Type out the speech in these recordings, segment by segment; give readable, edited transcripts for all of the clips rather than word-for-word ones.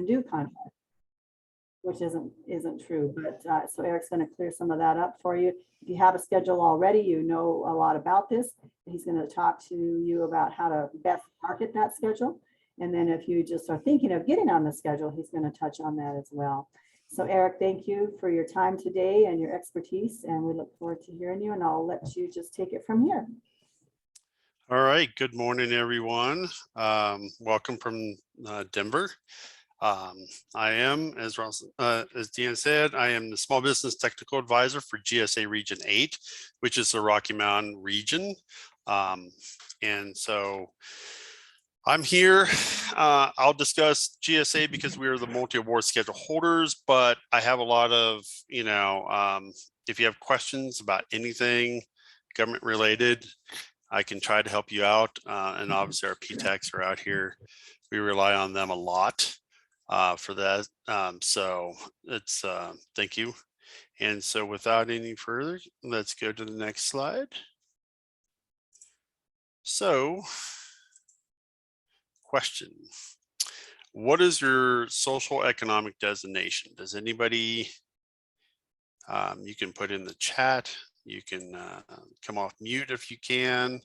even do contract, which isn't true. But so Eric's going to clear some of that up for you. If you have a schedule already, you know a lot about this. He's going to talk to you about how to best market that schedule. And then if you just are thinking of getting on the schedule, he's going to touch on that as well. So Eric, thank you for your time today and your expertise, and we look forward to hearing you, and I'll let you just take it from here. All right, good morning, everyone. Welcome from Denver. I am, as Deanna said, I am the Small Business Technical Advisor for GSA Region 8, which is the Rocky Mountain region. And so I'm here. I'll discuss GSA because we are the multi-award schedule holders, but I have a lot of, if you have questions about anything government related, I can try to help you out. And obviously our PTACs are out here. We rely on them a lot for that. So it's thank you. And so without any further, let's go to the next slide. So question, what is your social economic designation? Does anybody, you can put in the chat, you can come off mute if you can.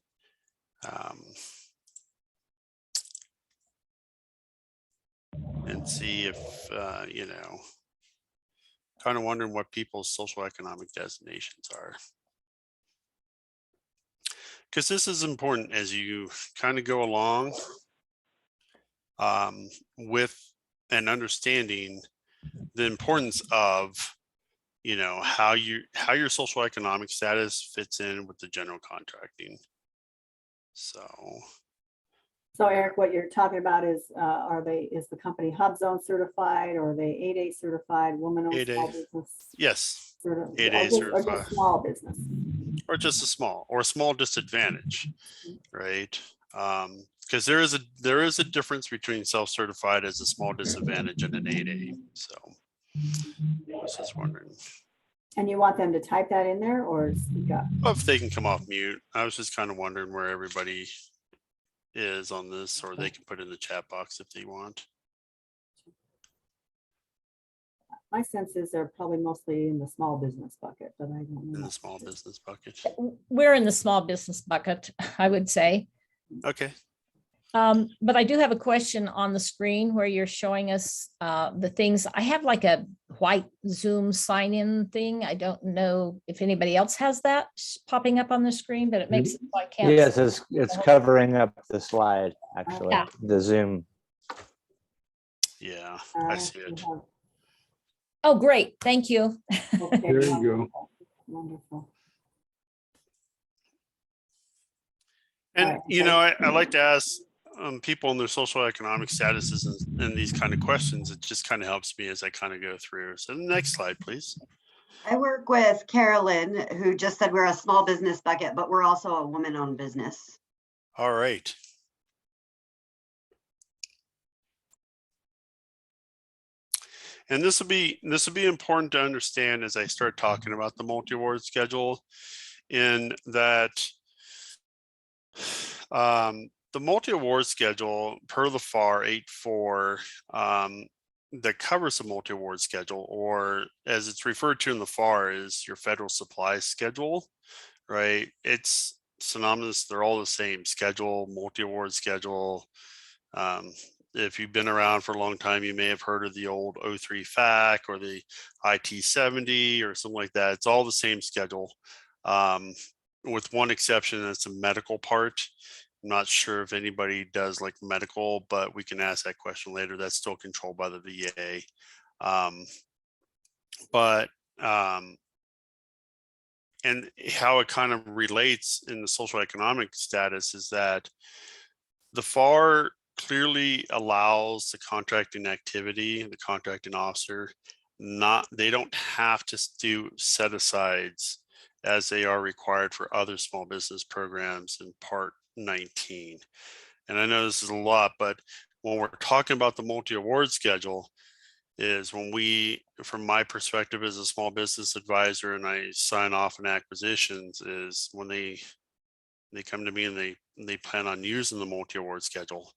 And see if, kind of wondering what people's social economic designations are. Because this is important as you kind of go along with an understanding the importance of, how your social economic status fits in with the general contracting. So Eric, what you're talking about is, is the company HubZone certified, or are they 8A certified, woman-owned small business? Yes, 8A certified. Or just small business. Or just a small disadvantage, right? Because there is a difference between self-certified as a small disadvantage and an 8A. So I was just wondering. And you want them to type that in there or speak up? Well, if they can come off mute. I was just kind of wondering where everybody is on this, or they can put in the chat box if they want. My sense is they're probably mostly in the small business bucket, but I don't know. In the small business bucket. We're in the small business bucket, I would say. Okay. But I do have a question on the screen where you're showing us the things. I have like a white Zoom sign-in thing. I don't know if anybody else has that popping up on the screen, but it makes it so I can't. Yes, it's covering up the slide, actually, the Zoom. Yeah, I see it. Oh, great. Thank you. Okay, there you go. Wonderful. And, I like to ask people in their social economic statuses and these kind of questions. It just kind of helps me as I kind of go through. So the next slide, please. I work with Carolyn, who just said we're a small business bucket, but we're also a woman-owned business. All right. And this will be important to understand as I start talking about the multi-award schedule, in that the multi-award schedule per the FAR 8.4 that covers the multi-award schedule, or as it's referred to in the FAR, is your federal supply schedule, right? It's synonymous. They're all the same: schedule, multi-award schedule. If you've been around for a long time, you may have heard of the old 03 FAC or the IT 70 or something like that. It's all the same schedule, with one exception. That's the medical part. I'm not sure if anybody does like medical, but we can ask that question later. That's still controlled by the VA. And how it kind of relates in the social economic status is that the FAR clearly allows the contracting activity, the contracting officer, they don't have to do set asides as they are required for other small business programs in Part 19. And I know this is a lot, but when we're talking about the multi-award schedule, is when we, from my perspective as a small business advisor, and I sign off on acquisitions, is when they come to me and they plan on using the multi-award schedule.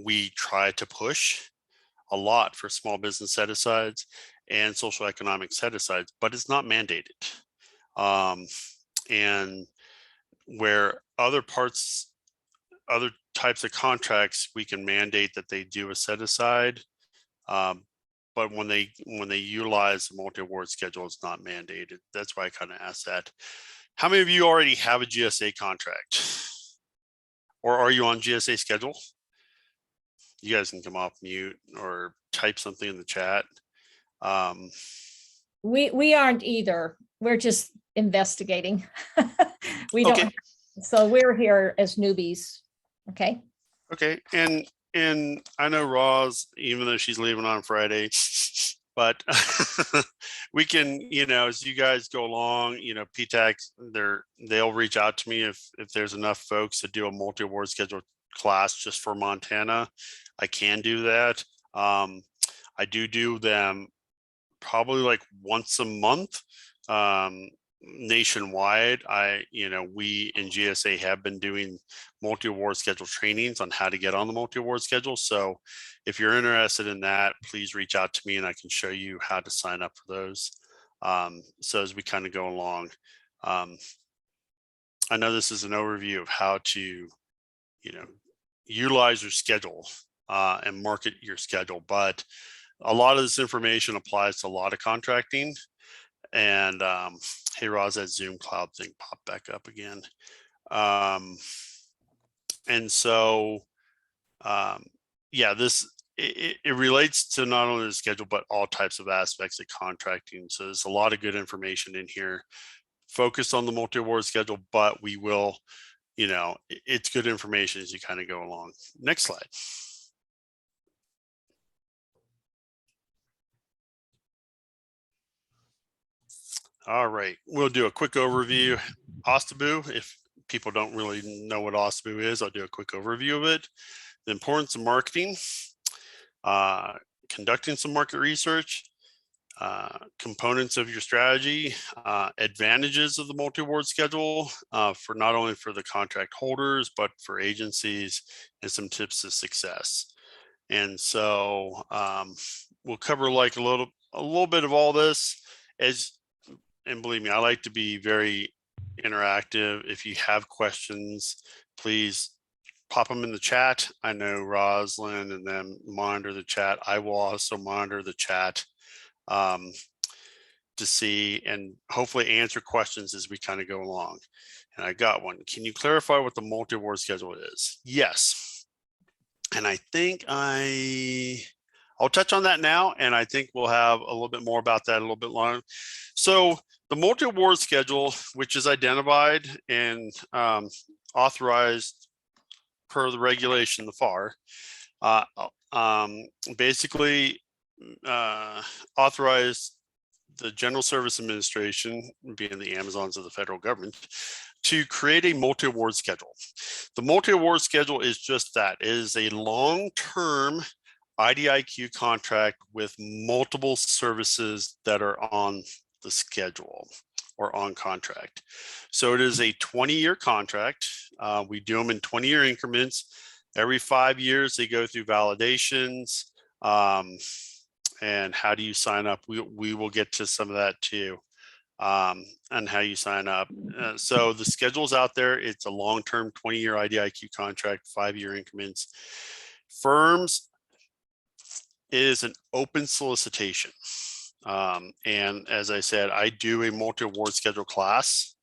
We try to push a lot for small business set-asides and social economic set-asides, but it's not mandated. And where other types of contracts, we can mandate that they do a set-aside. But when they utilize the multi-award schedule, it's not mandated. That's why I kind of asked that. How many of you already have a GSA contract? Or are you on GSA schedule? You guys can come off mute or type something in the chat. We aren't either. We're just investigating. We don't, Okay. so we're here as newbies. Okay. Okay. And I know Roz, even though she's leaving on Friday, but we can, as you guys go along, PTAC, they'll reach out to me if there's enough folks to do a multi-award schedule class just for Montana. I can do that. I do them probably like once a month. Nationwide, we in GSA have been doing multi-award schedule trainings on how to get on the multi-award schedule. So if you're interested in that, please reach out to me and I can show you how to sign up for those. So as we kind of go along, I know this is an overview of how to, utilize your schedule and market your schedule, but a lot of this information applies to a lot of contracting. And hey, Roz, that Zoom cloud thing popped back up again. And so, yeah, it relates to not only the schedule, but all types of aspects of contracting. So there's a lot of good information in here focused on the multi-award schedule, but we will, it's good information as you kind of go along. Next slide. All right, we'll do a quick overview. OSDBU, if people don't really know what OSDBU is, I'll do a quick overview of it. The importance of marketing, conducting some market research, components of your strategy, advantages of the multi-award schedule for not only for the contract holders, but for agencies, and some tips to success. And so we'll cover like a little bit of all this and believe me, I like to be very interactive. If you have questions, please pop them in the chat. I know Roslyn and them monitor the chat. I will also monitor the chat to see and hopefully answer questions as we kind of go along. And I got one. Can you clarify what the multi-award schedule is? Yes. And I think I'll touch on that now, and I think we'll have a little bit more about that a little bit longer. So the multi-award schedule, which is identified and authorized per the regulation, the FAR, basically authorized the General Service Administration, being the Amazons of the federal government, to create a multi-award schedule. The multi-award schedule is just that. It is a long-term IDIQ contract with multiple services that are on the schedule or on contract. So it is a 20-year contract. We do them in 20-year increments. Every 5 years, they go through validations. And how do you sign up? We will get to some of that too, and how you sign up. So the schedule's out there. It's a long-term 20-year IDIQ contract, 5-year increments. Firms is an open solicitation. And as I said, I do a multi-award schedule class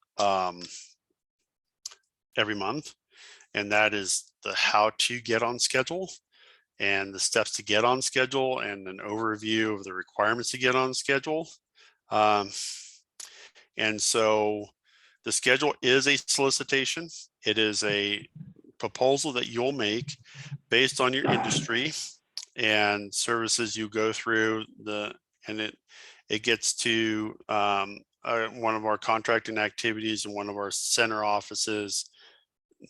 every month, and that is the how to get on schedule and the steps to get on schedule and an overview of the requirements to get on schedule. And so the schedule is a solicitation. It is a proposal that you'll make based on your industry and services you go through, and it gets to one of our contracting activities in one of our center offices,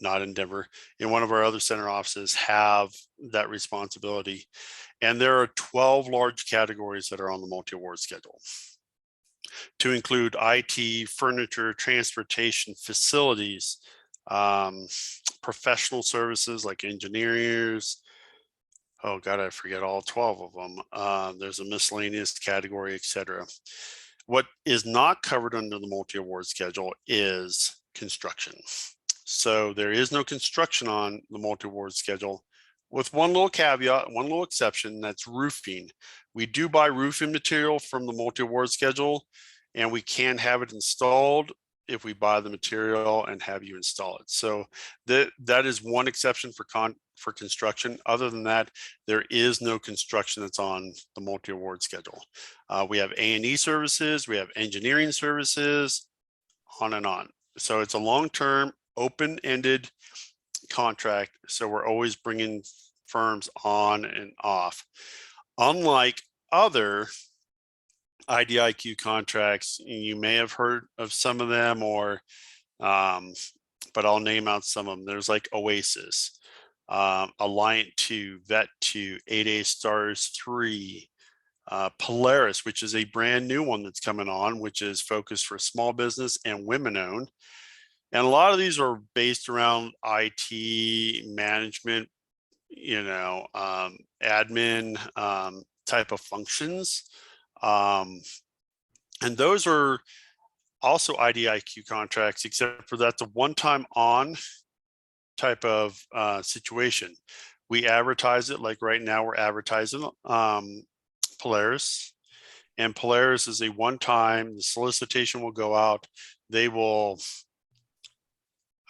not in Denver, in one of our other center offices have that responsibility. And there are 12 large categories that are on the multi-award schedule, to include IT, furniture, transportation, facilities, professional services like engineers, oh God, I forget all 12 of them. There's a miscellaneous category, etc. What is not covered under the multi-award schedule is construction. So there is no construction on the multi-award schedule, with one little caveat, one little exception, that's roofing. We do buy roofing material from the multi-award schedule, and we can have it installed if we buy the material and have you install it. So that is one exception for construction. Other than that, there is no construction that's on the multi-award schedule. We have A&E services, we have engineering services, on and on. So it's a long-term, open-ended contract. So we're always bringing firms on and off. Unlike other IDIQ contracts, you may have heard of some of them, or but I'll name out some of them. There's like Oasis, Alliant 2, Vet 2, 8A Stars 3, Polaris, which is a brand new one that's coming on, which is focused for small business and women owned. And a lot of these are based around IT management, admin type of functions. And those are also IDIQ contracts, except for that's a one-time on type of situation. We advertise it, like right now we're advertising Polaris, and Polaris is a one-time. The solicitation will go out. They will,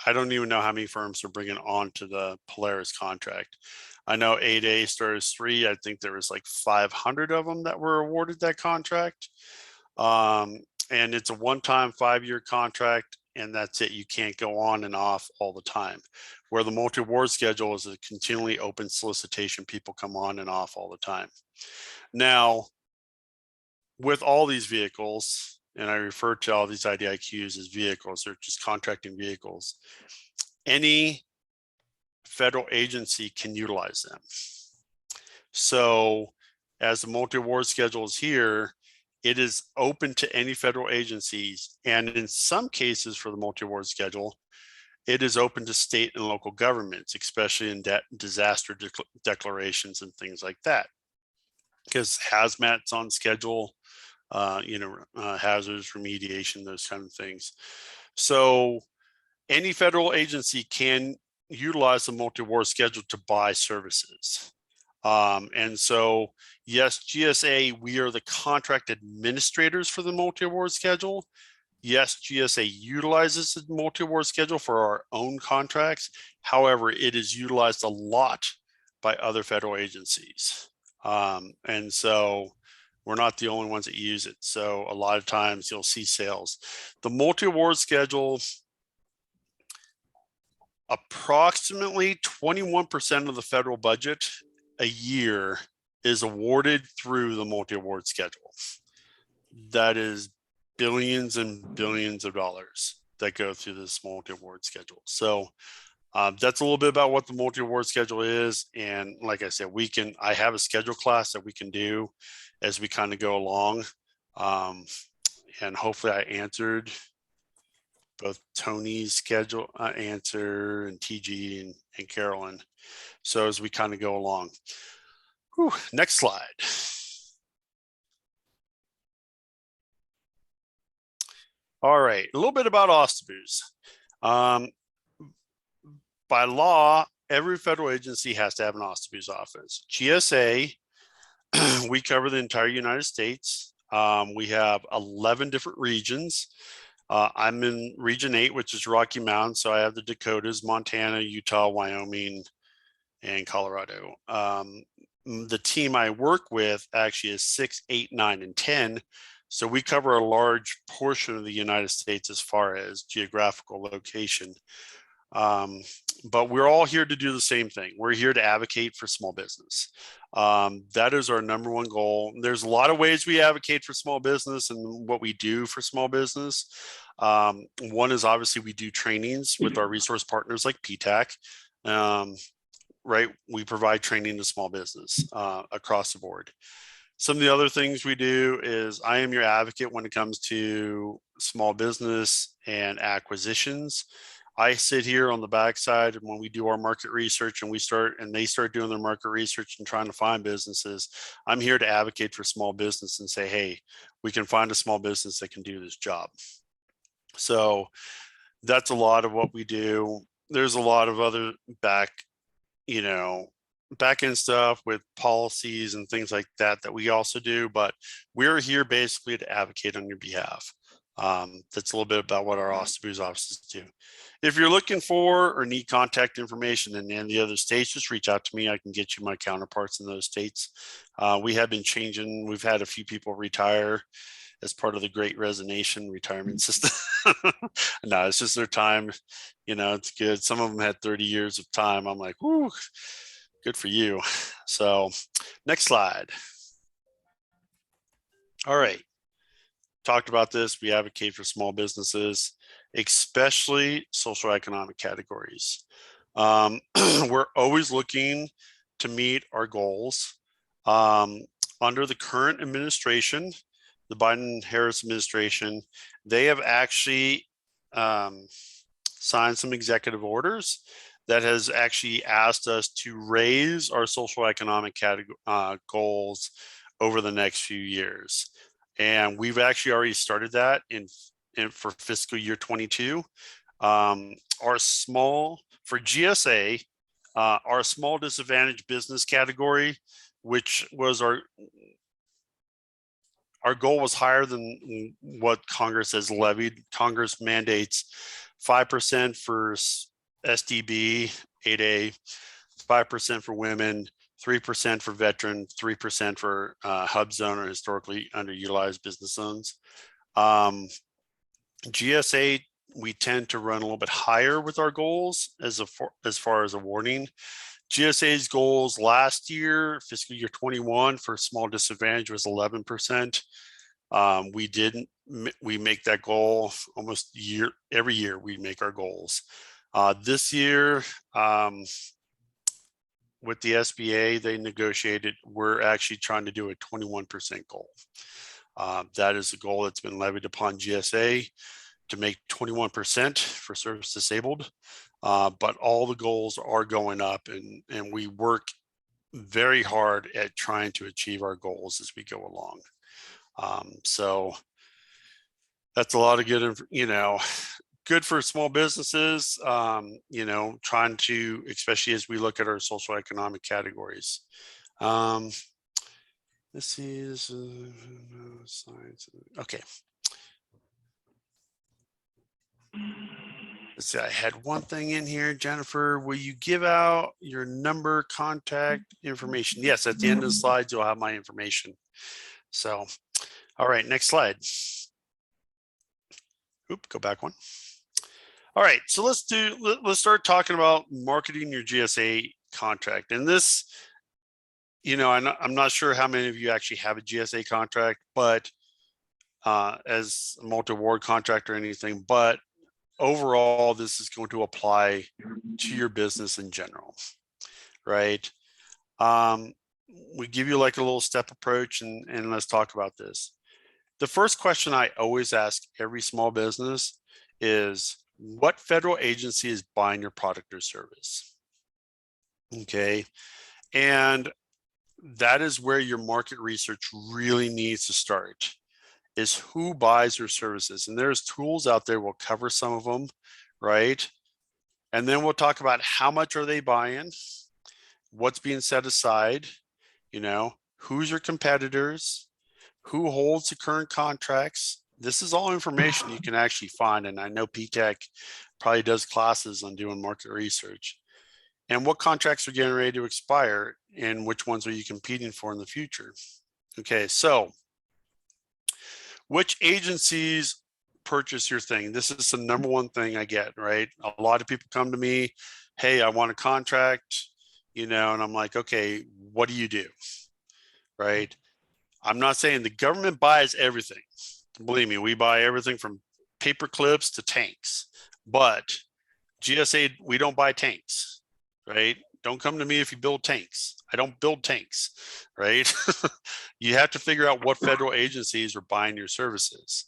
I don't even know how many firms are bringing on to the Polaris contract. I know 8A Stars 3, I think there was like 500 of them that were awarded that contract. And it's a one-time 5-year contract, and that's it. You can't go on and off all the time. Where the multi-award schedule is a continually open solicitation. People come on and off all the time. Now, with all these vehicles, and I refer to all these IDIQs as vehicles, they're just contracting vehicles, any federal agency can utilize them. So as the multi-award schedule is here, it is open to any federal agencies. And in some cases for the multi-award schedule, it is open to state and local governments, especially in disaster declarations and things like that. Because hazmat's on schedule, hazards remediation, those kind of things. So any federal agency can utilize the multi-award schedule to buy services. And so, yes, GSA, we are the contract administrators for the multi-award schedule. Yes, GSA utilizes the multi-award schedule for our own contracts. However, it is utilized a lot by other federal agencies. And so we're not the only ones that use it. So a lot of times you'll see sales. The multi-award schedule, approximately 21% of the federal budget a year is awarded through the multi-award schedule. That is billions and billions of dollars that go through this multi-award schedule. So that's a little bit about what the multi-award schedule is. And like I said, I have a schedule class that we can do as we kind of go along. And hopefully I answered both Tony's schedule answer and TG and Carolyn. So as we kind of go along. Whew, next slide. All right, a little bit about OSDBUs. By law, every federal agency has to have an OSDBUs office. GSA, we cover the entire United States. We have 11 different regions. I'm in Region 8, which is Rocky Mountain. So I have the Dakotas, Montana, Utah, Wyoming, and Colorado. The team I work with actually is 6, 8, 9, and 10. So we cover a large portion of the United States as far as geographical location. But we're all here to do the same thing. We're here to advocate for small business. That is our number one goal. There's a lot of ways we advocate for small business and what we do for small business. One is obviously we do trainings with our resource partners like PTAC. Right, we provide training to small business across the board. Some of the other things we do is I am your advocate when it comes to small business and acquisitions. I sit here on the backside, and when we do our market research and they start doing their market research and trying to find businesses, I'm here to advocate for small business and say, hey, we can find a small business that can do this job. So that's a lot of what we do. There's a lot of other back end stuff with policies and things like that we also do, but we're here basically to advocate on your behalf. That's a little bit about what our OSDBU's offices do. If you're looking for or need contact information in any of the other states, just reach out to me. I can get you my counterparts in those states. We have been changing. We've had a few people retire as part of the Great Resignation retirement system. No, it's just their time. It's good. Some of them had 30 years of time. I'm like, whoo, good for you. So next slide. All right. Talked about this. We advocate for small businesses, especially social economic categories. We're always looking to meet our goals. Under the current administration, the Biden-Harris administration, they have actually signed some executive orders that has actually asked us to raise our social economic goals over the next few years. And we've actually already started that for fiscal year 22. For GSA, our small disadvantaged business category, which was our goal was higher than what Congress has levied. Congress mandates 5% for SDB 8A, 5% for women, 3% for veteran, 3% for hub zone or historically underutilized business zones. GSA, we tend to run a little bit higher with our goals as far as awarding. GSA's goals last year, fiscal year 21 for small disadvantage was 11%. We make that goal almost every year we make our goals. This year, with the SBA, they negotiated, we're actually trying to do a 21% goal. That is a goal that's been levied upon GSA to make 21% for service disabled. But all the goals are going up, and we work very hard at trying to achieve our goals as we go along. So that's a lot of good, good for small businesses, trying to, especially as we look at our social economic categories. Let's see, this science. Okay. Let's see, I had one thing in here. Jennifer, will you give out your number, contact information? Yes, at the end of the slides, you'll have my information. So, all right, next slide. Oop, go back one. All right, so let's start talking about marketing your GSA contract. And this, I'm not sure how many of you actually have a GSA contract, but as a multi-award contract or anything, but overall, this is going to apply to your business in general, right? We give you like a little step approach, and let's talk about this. The first question I always ask every small business is, what federal agency is buying your product or service? Okay. And that is where your market research really needs to start, is who buys your services. And there's tools out there, we'll cover some of them, right? And then we'll talk about how much are they buying, what's being set aside, who's your competitors, who holds the current contracts. This is all information you can actually find. And I know PTech probably does classes on doing market research. And what contracts are getting ready to expire and which ones are you competing for in the future? Okay, so which agencies purchase your thing? This is the number one thing I get, right? A lot of people come to me, hey, I want a contract, and I'm like, okay, what do you do? Right? I'm not saying the government buys everything. Believe me, we buy everything from paper clips to tanks, but GSA, we don't buy tanks, right? Don't come to me if you build tanks. I don't build tanks, right? You have to figure out what federal agencies are buying your services.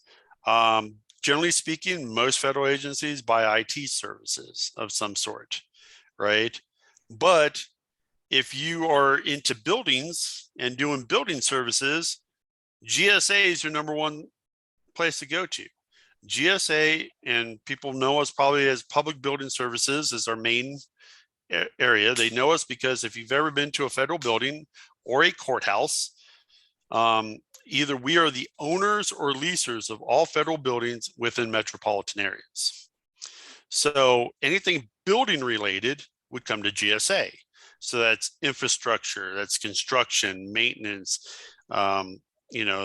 generally speaking, most federal agencies buy IT services of some sort, right? But if you are into buildings and doing building services, GSA is your number one place to go to. GSA, and people know us probably as Public Building Services, is our main area. They know us because if you've ever been to a federal building or a courthouse, either we are the owners or leasers of all federal buildings within metropolitan areas. So anything building related would come to GSA. So that's infrastructure, that's construction, maintenance,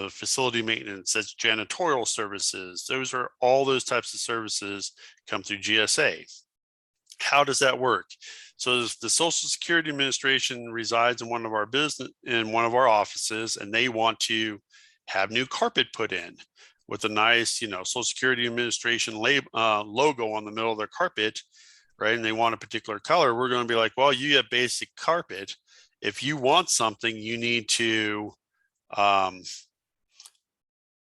facility maintenance, that's janitorial services. Those are all those types of services come through GSA. How does that work? So the Social Security Administration resides in one of our offices, and they want to have new carpet put in with a nice, Social Security Administration logo on the middle of their carpet, right? And they want a particular color. We're going to be like, well, you get basic carpet. If you want something, you need to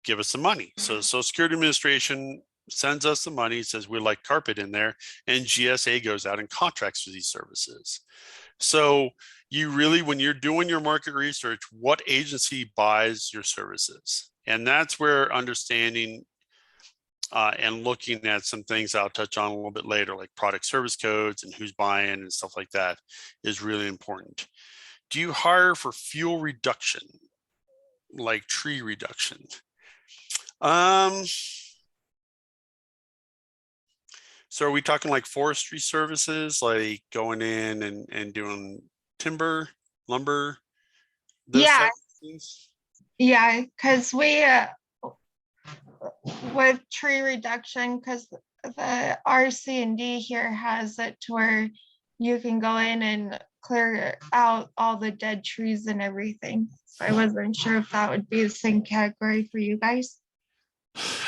give us some money. So the Social Security Administration sends us the money, says we like carpet in there, and GSA goes out and contracts for these services. So you really, when you're doing your market research, what agency buys your services? And that's where understanding and looking at some things I'll touch on a little bit later, like product service codes and who's buying and stuff like that, is really important. Do you hire for fuel reduction, like tree reduction? So are we talking like forestry services, like going in and doing timber, lumber? Those Yeah. types of things? Yeah, because we, with tree reduction, because the RC&D here has it to where you can go in and clear out all the dead trees and everything. So I wasn't sure if that would be the same category for you guys.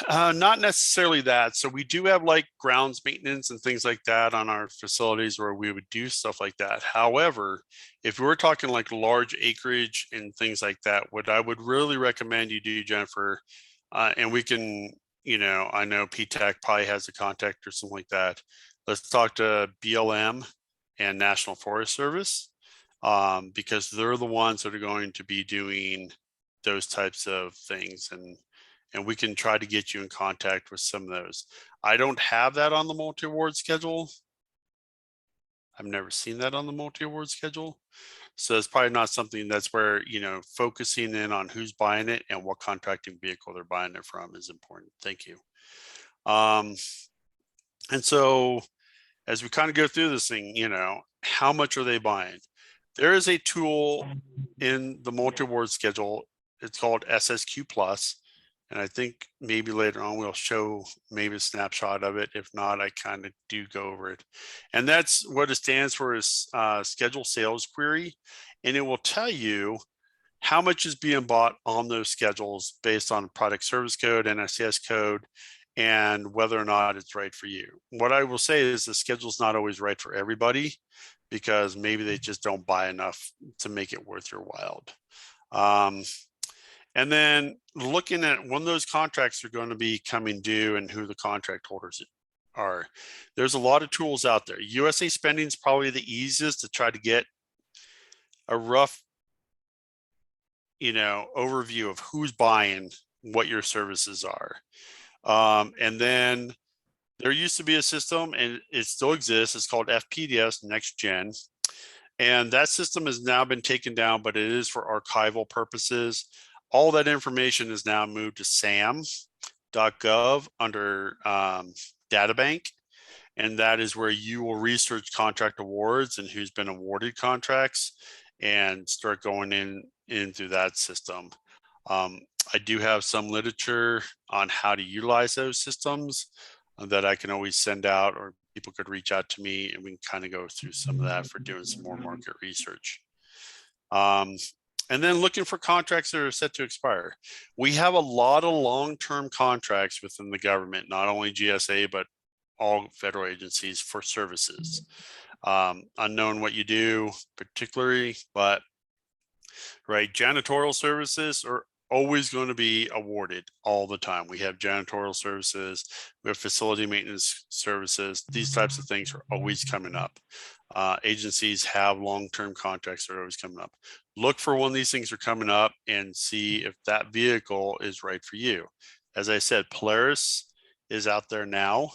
Not necessarily that. So we do have like grounds maintenance and things like that on our facilities where we would do stuff like that. However, if we're talking like large acreage and things like that, what I would really recommend you do, Jennifer, and we can, I know PTAC probably has a contact or something like that. Let's talk to BLM and National Forest Service, because they're the ones that are going to be doing those types of things. And we can try to get you in contact with some of those. I don't have that on the multi-award schedule. I've never seen that on the multi-award schedule. So it's probably not something that's where, focusing in on who's buying it and what contracting vehicle they're buying it from is important. Thank you. And so as we kind of go through this thing, how much are they buying? There is a tool in the multi-award schedule. It's called SSQ Plus. And I think maybe later on we'll show maybe a snapshot of it. If not, I kind of do go over it. And that's what it stands for, is schedule sales query. And it will tell you how much is being bought on those schedules based on product service code, NSCS code, and whether or not it's right for you. What I will say is the schedule is not always right for everybody, because maybe they just don't buy enough to make it worth your while. And then looking at when those contracts are going to be coming due and who the contract holders are. There's a lot of tools out there. USA Spending is probably the easiest to try to get a rough, overview of who's buying what your services are. And then there used to be a system, and it still exists. It's called FPDS Next Gen. And that system has now been taken down, but it is for archival purposes. All that information is now moved to sam.gov under Databank. And that is where you will research contract awards and who's been awarded contracts and start going in through that system. I do have some literature on how to utilize those systems that I can always send out, or people could reach out to me and we can kind of go through some of that for doing some more market research. And then looking for contracts that are set to expire. We have a lot of long-term contracts within the government, not only GSA, but all federal agencies for services. Unknown what you do particularly, but right, janitorial services are always going to be awarded all the time. We have janitorial services, we have facility maintenance services. These types of things are always coming up. Agencies have long-term contracts that are always coming up. Look for when these things are coming up and see if that vehicle is right for you. As I said, Polaris is out there now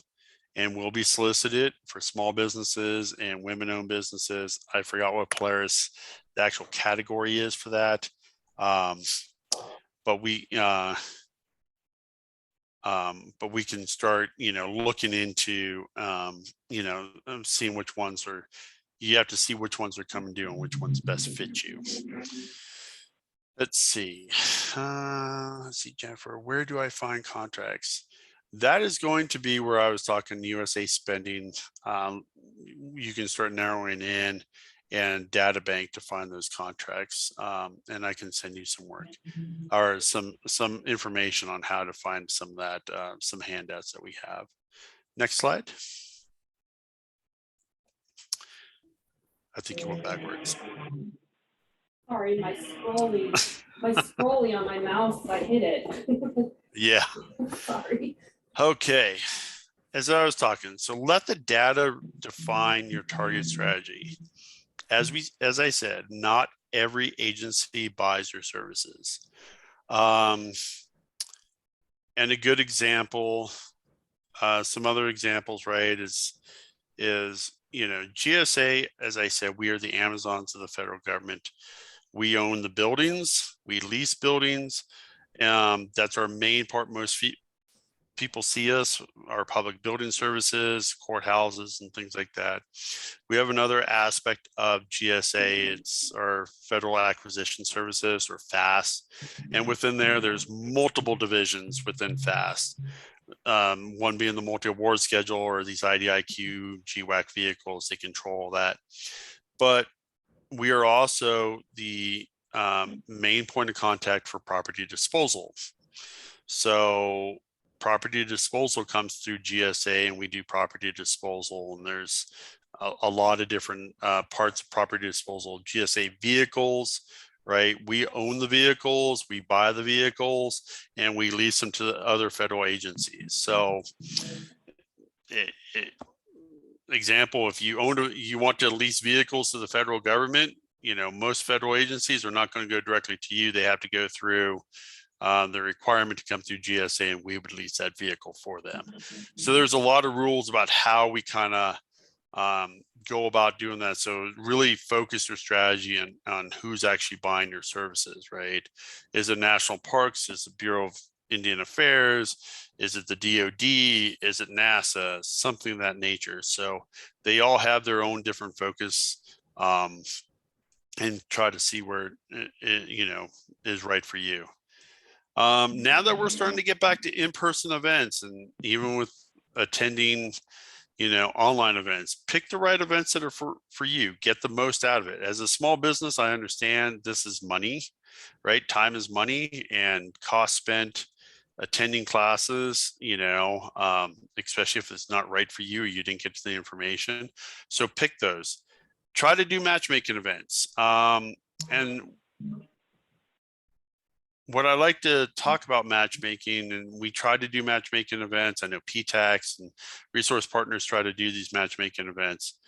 and will be solicited for small businesses and women-owned businesses. I forgot what Polaris, the actual category is for that. But we can start, looking into, seeing which ones are, you have to see which ones are coming due and which ones best fit you. Let's see, Jennifer, where do I find contracts? That is going to be where I was talking USA spending. You can start narrowing in and Databank to find those contracts. And I can send you some work or some information on how to find some of that, some handouts that we have. Next slide. I think you went backwards. Sorry, my scrolly on my mouse, I hit it. Yeah. Sorry. Okay. As I was talking, so let the data define your target strategy. As I said, not every agency buys your services. And a good example, some other examples, right, is GSA, as I said, we are the Amazons of the federal government. We own the buildings, we lease buildings. That's our main part. Most people see us, our public building services, courthouses, and things like that. We have another aspect of GSA. It's our Federal Acquisition Services, or FAST. And within there's multiple divisions within FAST. One being the MultiAward Schedule, or these IDIQ, GWAC vehicles, they control that. But we are also the main point of contact for property disposal. So property disposal comes through GSA, and we do property disposal, and there's a lot of different parts of property disposal. GSA vehicles, right? We own the vehicles, we buy the vehicles, and we lease them to other federal agencies. So example, if you want to lease vehicles to the federal government, most federal agencies are not going to go directly to you. They have to go through the requirement to come through GSA, and we would lease that vehicle for them. So there's a lot of rules about how we kind of go about doing that. So really focus your strategy on who's actually buying your services, right? Is it National Parks? Is it Bureau of Indian Affairs? Is it the DOD? Is it NASA? Something of that nature. So they all have their own different focus, and try to see where it is right for you. Now that we're starting to get back to in-person events, and even with attending, online events, pick the right events that are for you. Get the most out of it. As a small business, I understand this is money, right? Time is money, and cost spent attending classes, especially if it's not right for you, or you didn't get to the information. So pick those. Try to do matchmaking events. And what I like to talk about matchmaking, and we try to do matchmaking events. I know PTAX and Resource Partners try to do these matchmaking events.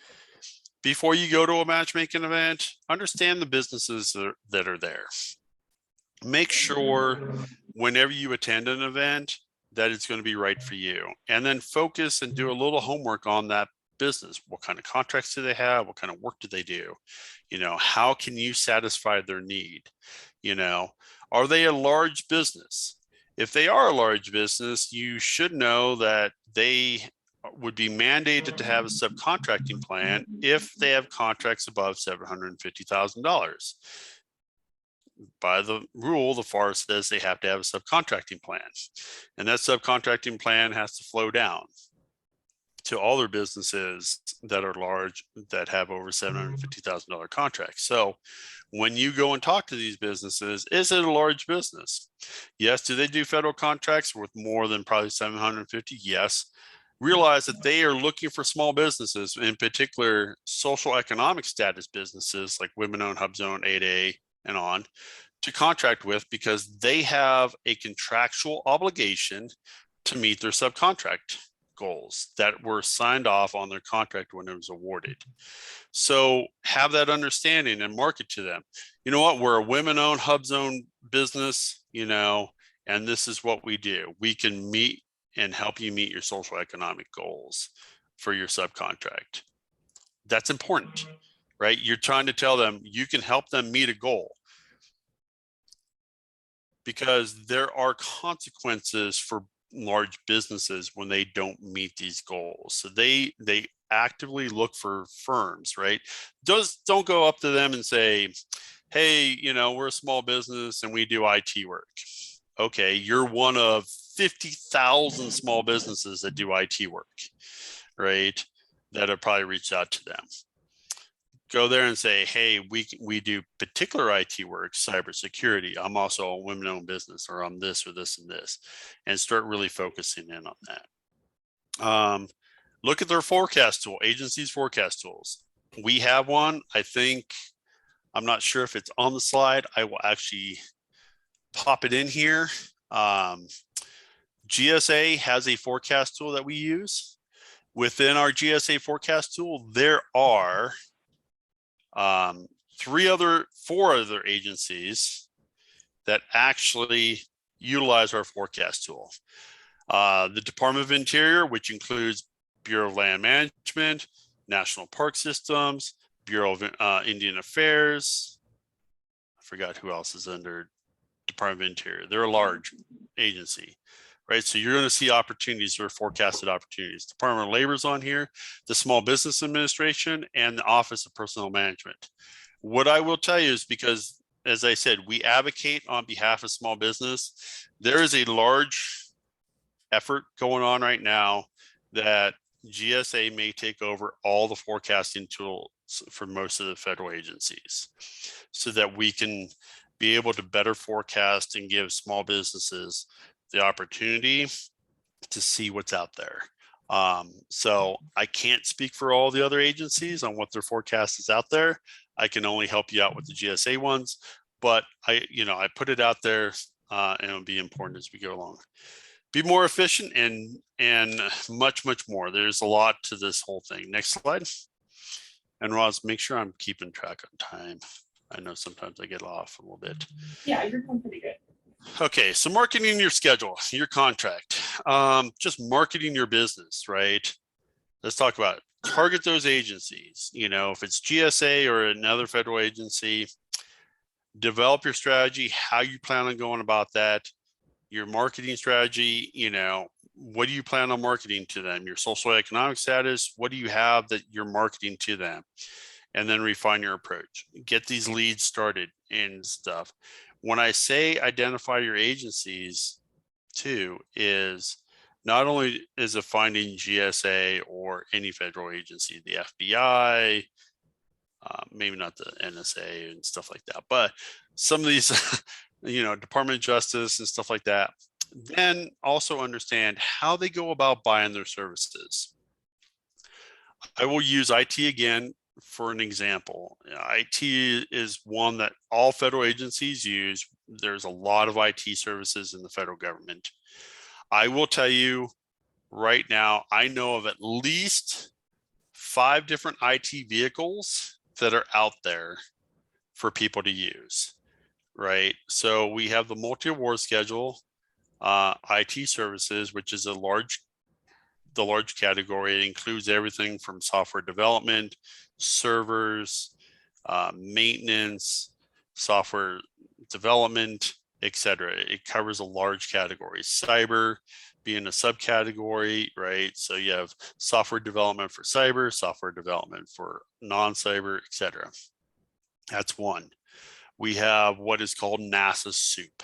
Before you go to a matchmaking event, understand the businesses that are there. Make sure whenever you attend an event that it's going to be right for you, and then focus and do a little homework on that business. What kind of contracts do they have? What kind of work do they do? How can you satisfy their need? Are they a large business? If they are a large business, you should know that they would be mandated to have a subcontracting plan if they have contracts above $750,000. By the rule, the FAR says they have to have a subcontracting plan, and that subcontracting plan has to flow down to all their businesses that are large, that have over $750,000 contracts. So when you go and talk to these businesses, is it a large business? Yes. Do they do federal contracts worth more than probably 750? Yes. Realize that they are looking for small businesses, in particular social economic status businesses like women-owned, HUB Zone, 8A, and on, to contract with because they have a contractual obligation to meet their subcontract goals that were signed off on their contract when it was awarded. So have that understanding and market to them. You know what? We're a women-owned, hub-zone business, you know, and this is what we do. We can meet and help you meet your social economic goals for your subcontract. That's important, right? You're trying to tell them you can help them meet a goal, because there are consequences for large businesses when they don't meet these goals. So they actively look for firms, right? Don't go up to them and say, hey, you know, we're a small business and we do IT work. Okay, you're one of 50,000 small businesses that do IT work, right? That have probably reached out to them. Go there and say, hey, we do particular IT work, cybersecurity. I'm also a women-owned business, or I'm this or this and this, and start really focusing in on that. Look at their forecast tool, agencies' forecast tools. We have one. I'm not sure if it's on the slide. I will actually pop it in here. GSA has a forecast tool that we use. Within our GSA forecast tool, there are 4 other agencies that actually utilize our forecast tool. The Department of Interior, which includes Bureau of Land Management, National Park Systems, Bureau of Indian Affairs. I forgot who else is under Department of Interior. They're a large agency, right? So you're going to see opportunities or forecasted opportunities. Department of Labor is on here, the Small Business Administration, and the Office of Personnel Management. What I will tell you is, because, as I said, we advocate on behalf of small business, there is a large effort going on right now that GSA may take over all the forecasting tools for most of the federal agencies, so that we can be able to better forecast and give small businesses the opportunity to see what's out there. So I can't speak for all the other agencies on what their forecast is out there. I can only help you out with the GSA ones, but I put it out there, and it'll be important as we go along. Be more efficient and much more. There's a lot to this whole thing. Next slide. And Roz, make sure I'm keeping track on time. I know sometimes I get off a little bit. Yeah, you're doing pretty good. Okay, so marketing your schedule, your contract, just marketing your business, right? Let's talk about it. Target those agencies. You know, if it's GSA or another federal agency, develop your strategy, how you plan on going about that, your marketing strategy. You know, what do you plan on marketing to them? Your socioeconomic status, what do you have that you're marketing to them? And then refine your approach. Get these leads started and stuff. When I say identify your agencies too, is not only is it finding GSA or any federal agency, the FBI, maybe not the NSA and stuff like that, but some of these, Department of Justice and stuff like that. Then also understand how they go about buying their services. I will use IT again for an example. IT is one that all federal agencies use. There's a lot of IT services in the federal government. I will tell you right now, I know of at least 5 different IT vehicles that are out there for people to use, right? So we have the MultiAward Schedule, IT services, which is the large category. It includes everything from software development, servers, maintenance, software development, etc. It covers a large category. Cyber being a subcategory, right? So you have software development for cyber, software development for non-cyber, etc. That's one. We have what is called NASA SOUP,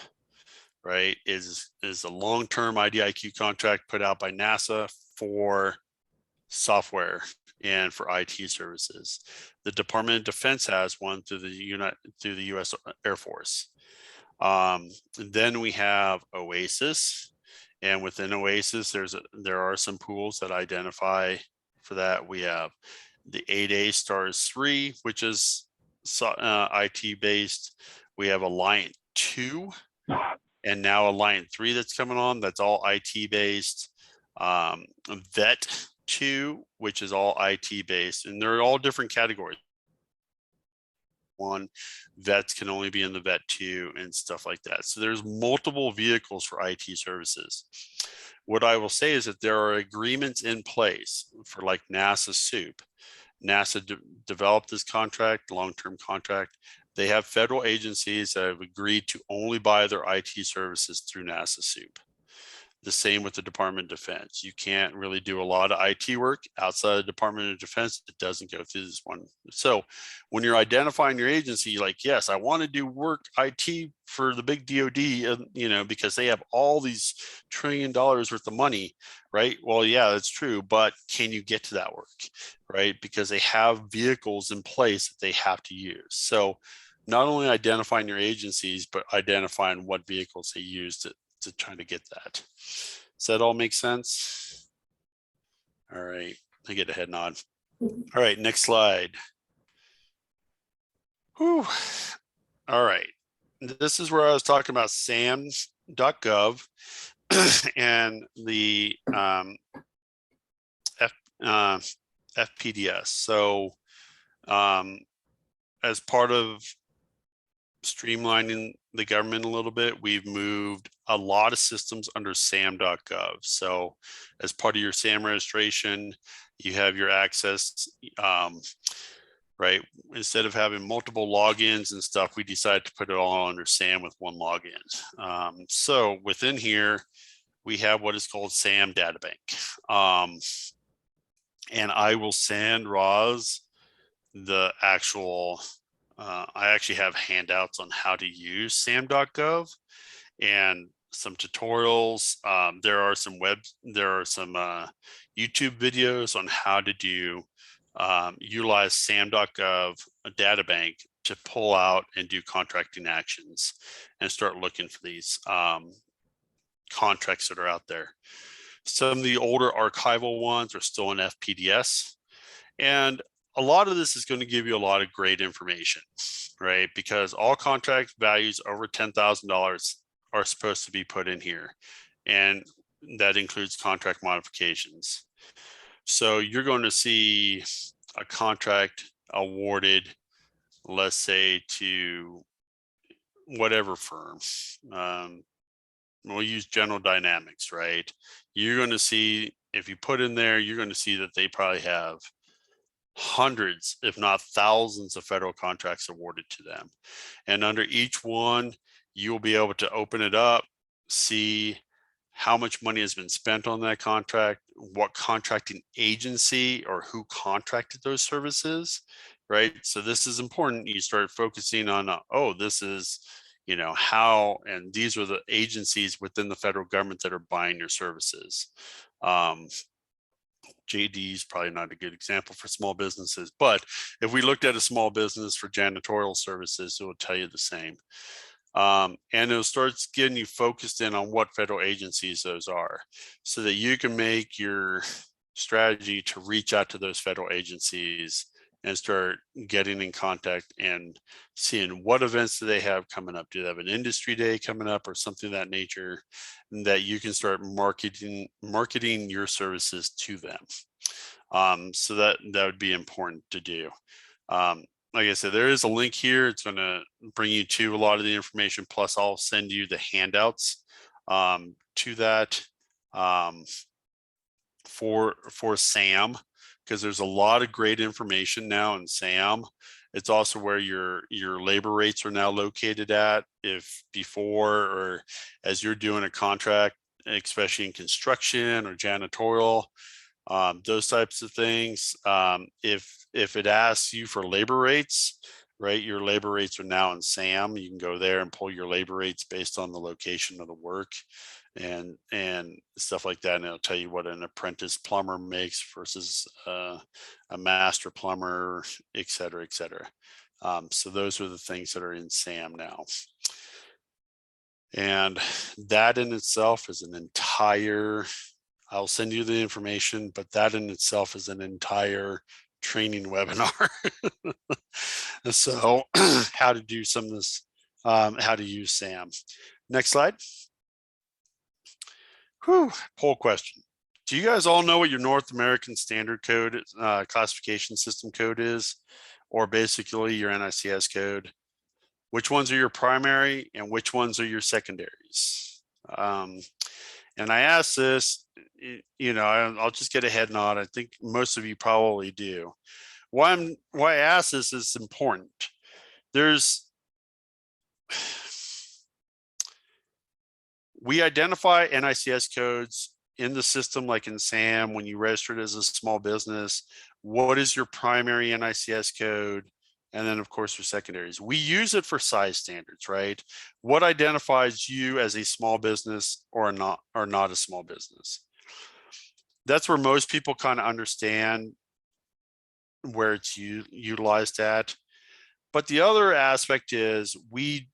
right? Is a long-term IDIQ contract put out by NASA for software and for IT services. The Department of Defense has one through the U.S. Air Force. Then we have OASIS, and within OASIS, there are some pools that identify for that. We have the 8A STARS 3, which is IT based. We have Alliant 2 and now Alliant 3 that's coming on. That's all IT based. Vet 2, which is all IT based, and they're all different categories. One, vets can only be in the vet 2 and stuff like that. So there's multiple vehicles for IT services. What I will say is that there are agreements in place for like NASA SOUP. NASA developed this contract, long-term contract. They have federal agencies that have agreed to only buy their IT services through NASA SOUP. The same with the Department of Defense. You can't really do a lot of IT work outside of the Department of Defense. It doesn't go through this one. So when you're identifying your agency, like, yes, I want to do work IT for the big DOD, you know, because they have all these $1 trillion worth of money, right? Well, yeah, that's true. But can you get to that work, right? Because they have vehicles in place that they have to use. So not only identifying your agencies, but identifying what vehicles they use to try to get that. Does that all make sense? All right, I get a head nod. All right, next slide. Whew. All right, this is where I was talking about SAM.gov and the FPDS. So as part of streamlining the government a little bit, we've moved a lot of systems under SAM.gov. So as part of your SAM registration, you have your access, right? Instead of having multiple logins and stuff, we decided to put it all under SAM with one login. So within here, we have what is called SAM Databank. And I will send Roz the actual I actually have handouts on how to use SAM.gov and some tutorials. There are some YouTube videos on how to do utilize SAM.gov, a databank, to pull out and do contracting actions and start looking for these contracts that are out there. Some of the older archival ones are still in FPDS, and a lot of this is going to give you a lot of great information, right? Because all contract values over $10,000 are supposed to be put in here, and that includes contract modifications. So you're going to see a contract awarded, let's say, to whatever firm. We'll use General Dynamics, right? You're going to see, if you put in there, you're going to see that they probably have hundreds, if not thousands, of federal contracts awarded to them. And under each one, you'll be able to open it up, see how much money has been spent on that contract, what contracting agency or who contracted those services, right? So this is important. You start focusing on, oh, this is, you know, how, and these are the agencies within the federal government that are buying your services. JD is probably not a good example for small businesses, but if we looked at a small business for janitorial services, it will tell you the same. And it starts getting you focused in on what federal agencies those are, so that you can make your strategy to reach out to those federal agencies and start getting in contact and seeing what events do they have coming up. Do they have an industry day coming up or something of that nature, and that you can start marketing your services to them. So that would be important to do. Like I said, there is a link here. It's going to bring you to a lot of the information. Plus, I'll send you the handouts to that for SAM, because there's a lot of great information now in SAM. It's also where your labor rates are now located at. If before, or as you're doing a contract, especially in construction or janitorial, those types of things, if it asks you for labor rates, right, your labor rates are now in SAM. You can go there and pull your labor rates based on the location of the work and stuff like that, and it'll tell you what an apprentice plumber makes versus a master plumber, et cetera, et cetera. So those are the things that are in SAM now. And that in itself is an entire, I'll send you the information, but that in itself is an entire training webinar. So how to do some of this how to use SAM. Next slide. Whew, poll question. Do you guys all know what your North American Standard Code classification system code is, or basically your NICS code? Which ones are your primary and which ones are your secondaries? And I asked this, I'll just get a head nod. I think most of you probably do. Why I ask this is important. We identify NICS codes in the system, like in SAM, when you registered as a small business. What is your primary NICS code? And then of course your secondaries. We use it for size standards, right? What identifies you as a small business or not a small business? That's where most people kind of understand where it's utilized at. But the other aspect is we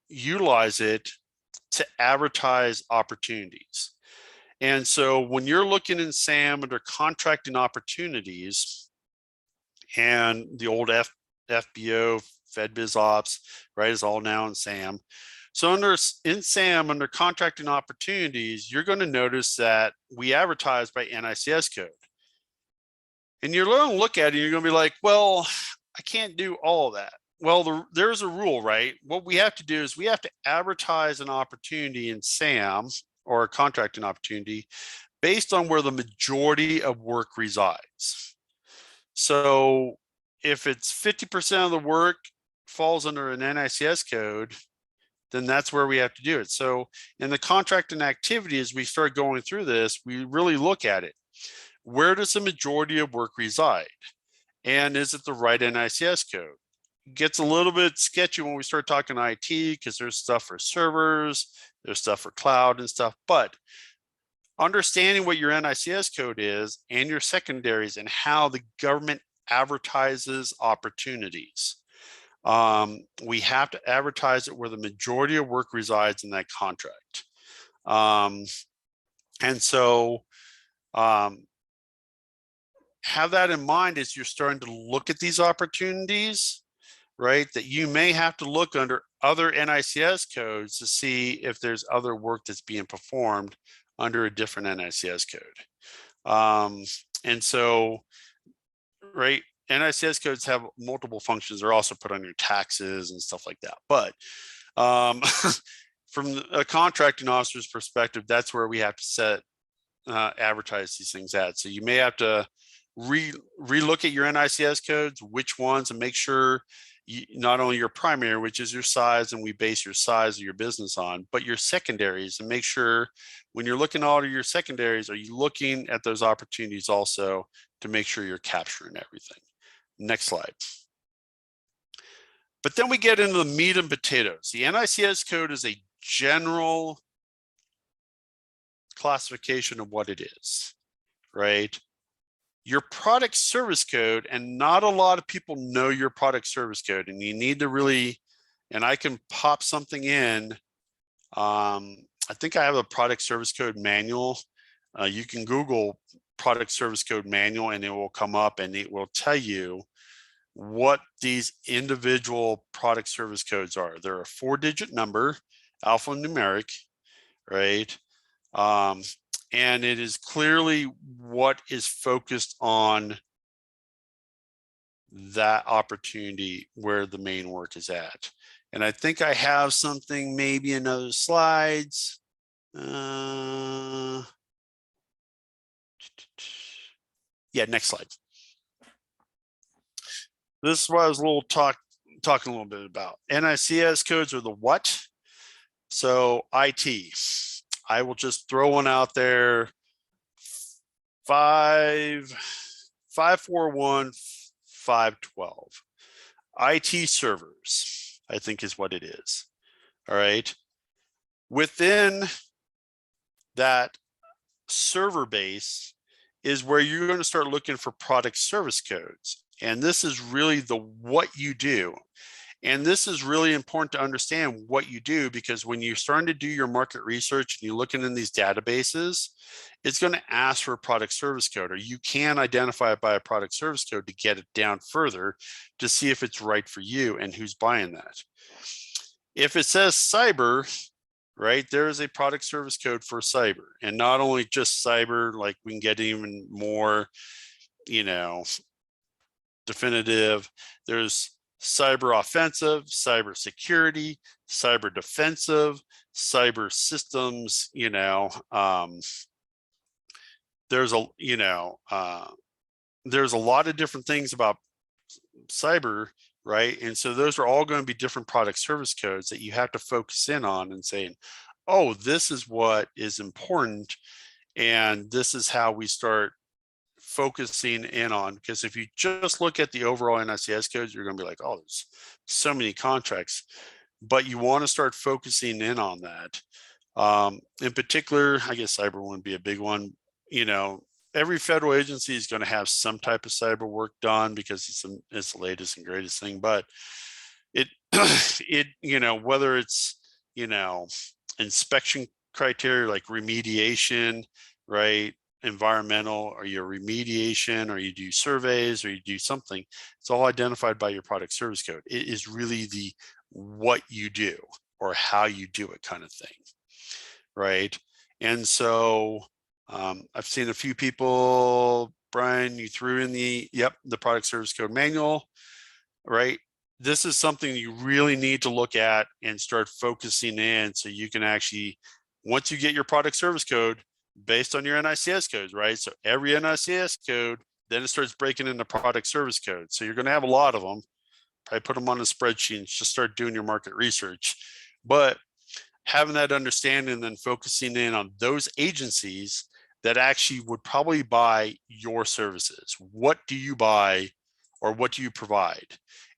utilize it to advertise opportunities. And so when you're looking in SAM under contracting opportunities, and the old FBO, FedBizOps, right, is all now in SAM. So in SAM, under contracting opportunities, you're going to notice that we advertise by NICS code. And you're going to look at it and you're going to be like, well, I can't do all of that. Well, there's a rule, right? What we have to do is we have to advertise an opportunity in SAM or a contracting opportunity based on where the majority of work resides. So if it's 50% of the work falls under an NICS code, then that's where we have to do it. So in the contracting activity, as we start going through this, we really look at it. Where does the majority of work reside? And is it the right NICS code? It gets a little bit sketchy when we start talking IT, because there's stuff for servers, there's stuff for cloud and stuff, but understanding what your NICS code is and your secondaries and how the government advertises opportunities. We have to advertise it where the majority of work resides in that contract. And so have that in mind as you're starting to look at these opportunities, right? That you may have to look under other NICS codes to see if there's other work that's being performed under a different NICS code. And so, right, NICS codes have multiple functions. They're also put on your taxes and stuff like that. But from a contracting officer's perspective, that's where we have to advertise these things at. So you may have to relook at your NICS codes, which ones, and make sure not only your primary, which is your size, and we base your size of your business on, but your secondaries, and make sure when you're looking at all of your secondaries, are you looking at those opportunities also to make sure you're capturing everything. Next slide. But then we get into the meat and potatoes. The NICS code is a general classification of what it is, right? Your product service code, and not a lot of people know your product service code, and you need to really, and I can pop something in. I think I have a product service code manual. You can Google product service code manual and it will come up and it will tell you what these individual product service codes are. They're a 4-digit number, alphanumeric, right? And it is clearly what is focused on that opportunity where the main work is at. And I think I have something maybe in other slides. Yeah, next slide. This is what I was talking a little bit about. NICS codes are the what? So IT. I will just throw one out there. 541-512. IT servers, I think is what it is. All right. Within that server base is where you're going to start looking for product service codes. And this is really the what you do. And this is really important to understand what you do, because when you're starting to do your market research and you're looking in these databases, it's going to ask for a product service code, or you can identify it by a product service code to get it down further to see if it's right for you and who's buying that. If it says cyber, right, there is a product service code for cyber, and not only just cyber, like we can get even more, you know, definitive. There's cyber offensive, cyber security, cyber defensive, cyber systems, you know, there's a, you know, there's a lot of different things about cyber, right? And so those are all going to be different product service codes that you have to focus in on and saying, oh, this is what is important. And this is how we start focusing in on, because if you just look at the overall NICS codes, you're going to be like, oh, there's so many contracts, but you want to start focusing in on that. In particular, I guess cyber wouldn't be a big one. You know, every federal agency is going to have some type of cyber work done because it's the latest and greatest thing, but it, you know, whether it's, you know, inspection criteria like remediation, right? Environmental, or your remediation, or you do surveys, or you do something, it's all identified by your product service code. It is really the what you do or how you do it kind of thing, right? And so I've seen a few people, Brian, you threw in the product service code manual, right? This is something you really need to look at and start focusing in, so you can actually, once you get your product service code based on your NICS codes, right? So every NICS code, then it starts breaking into product service codes. So you're going to have a lot of them. Probably put them on a spreadsheet and just start doing your market research. But having that understanding and then focusing in on those agencies that actually would probably buy your services. What do you buy or what do you provide?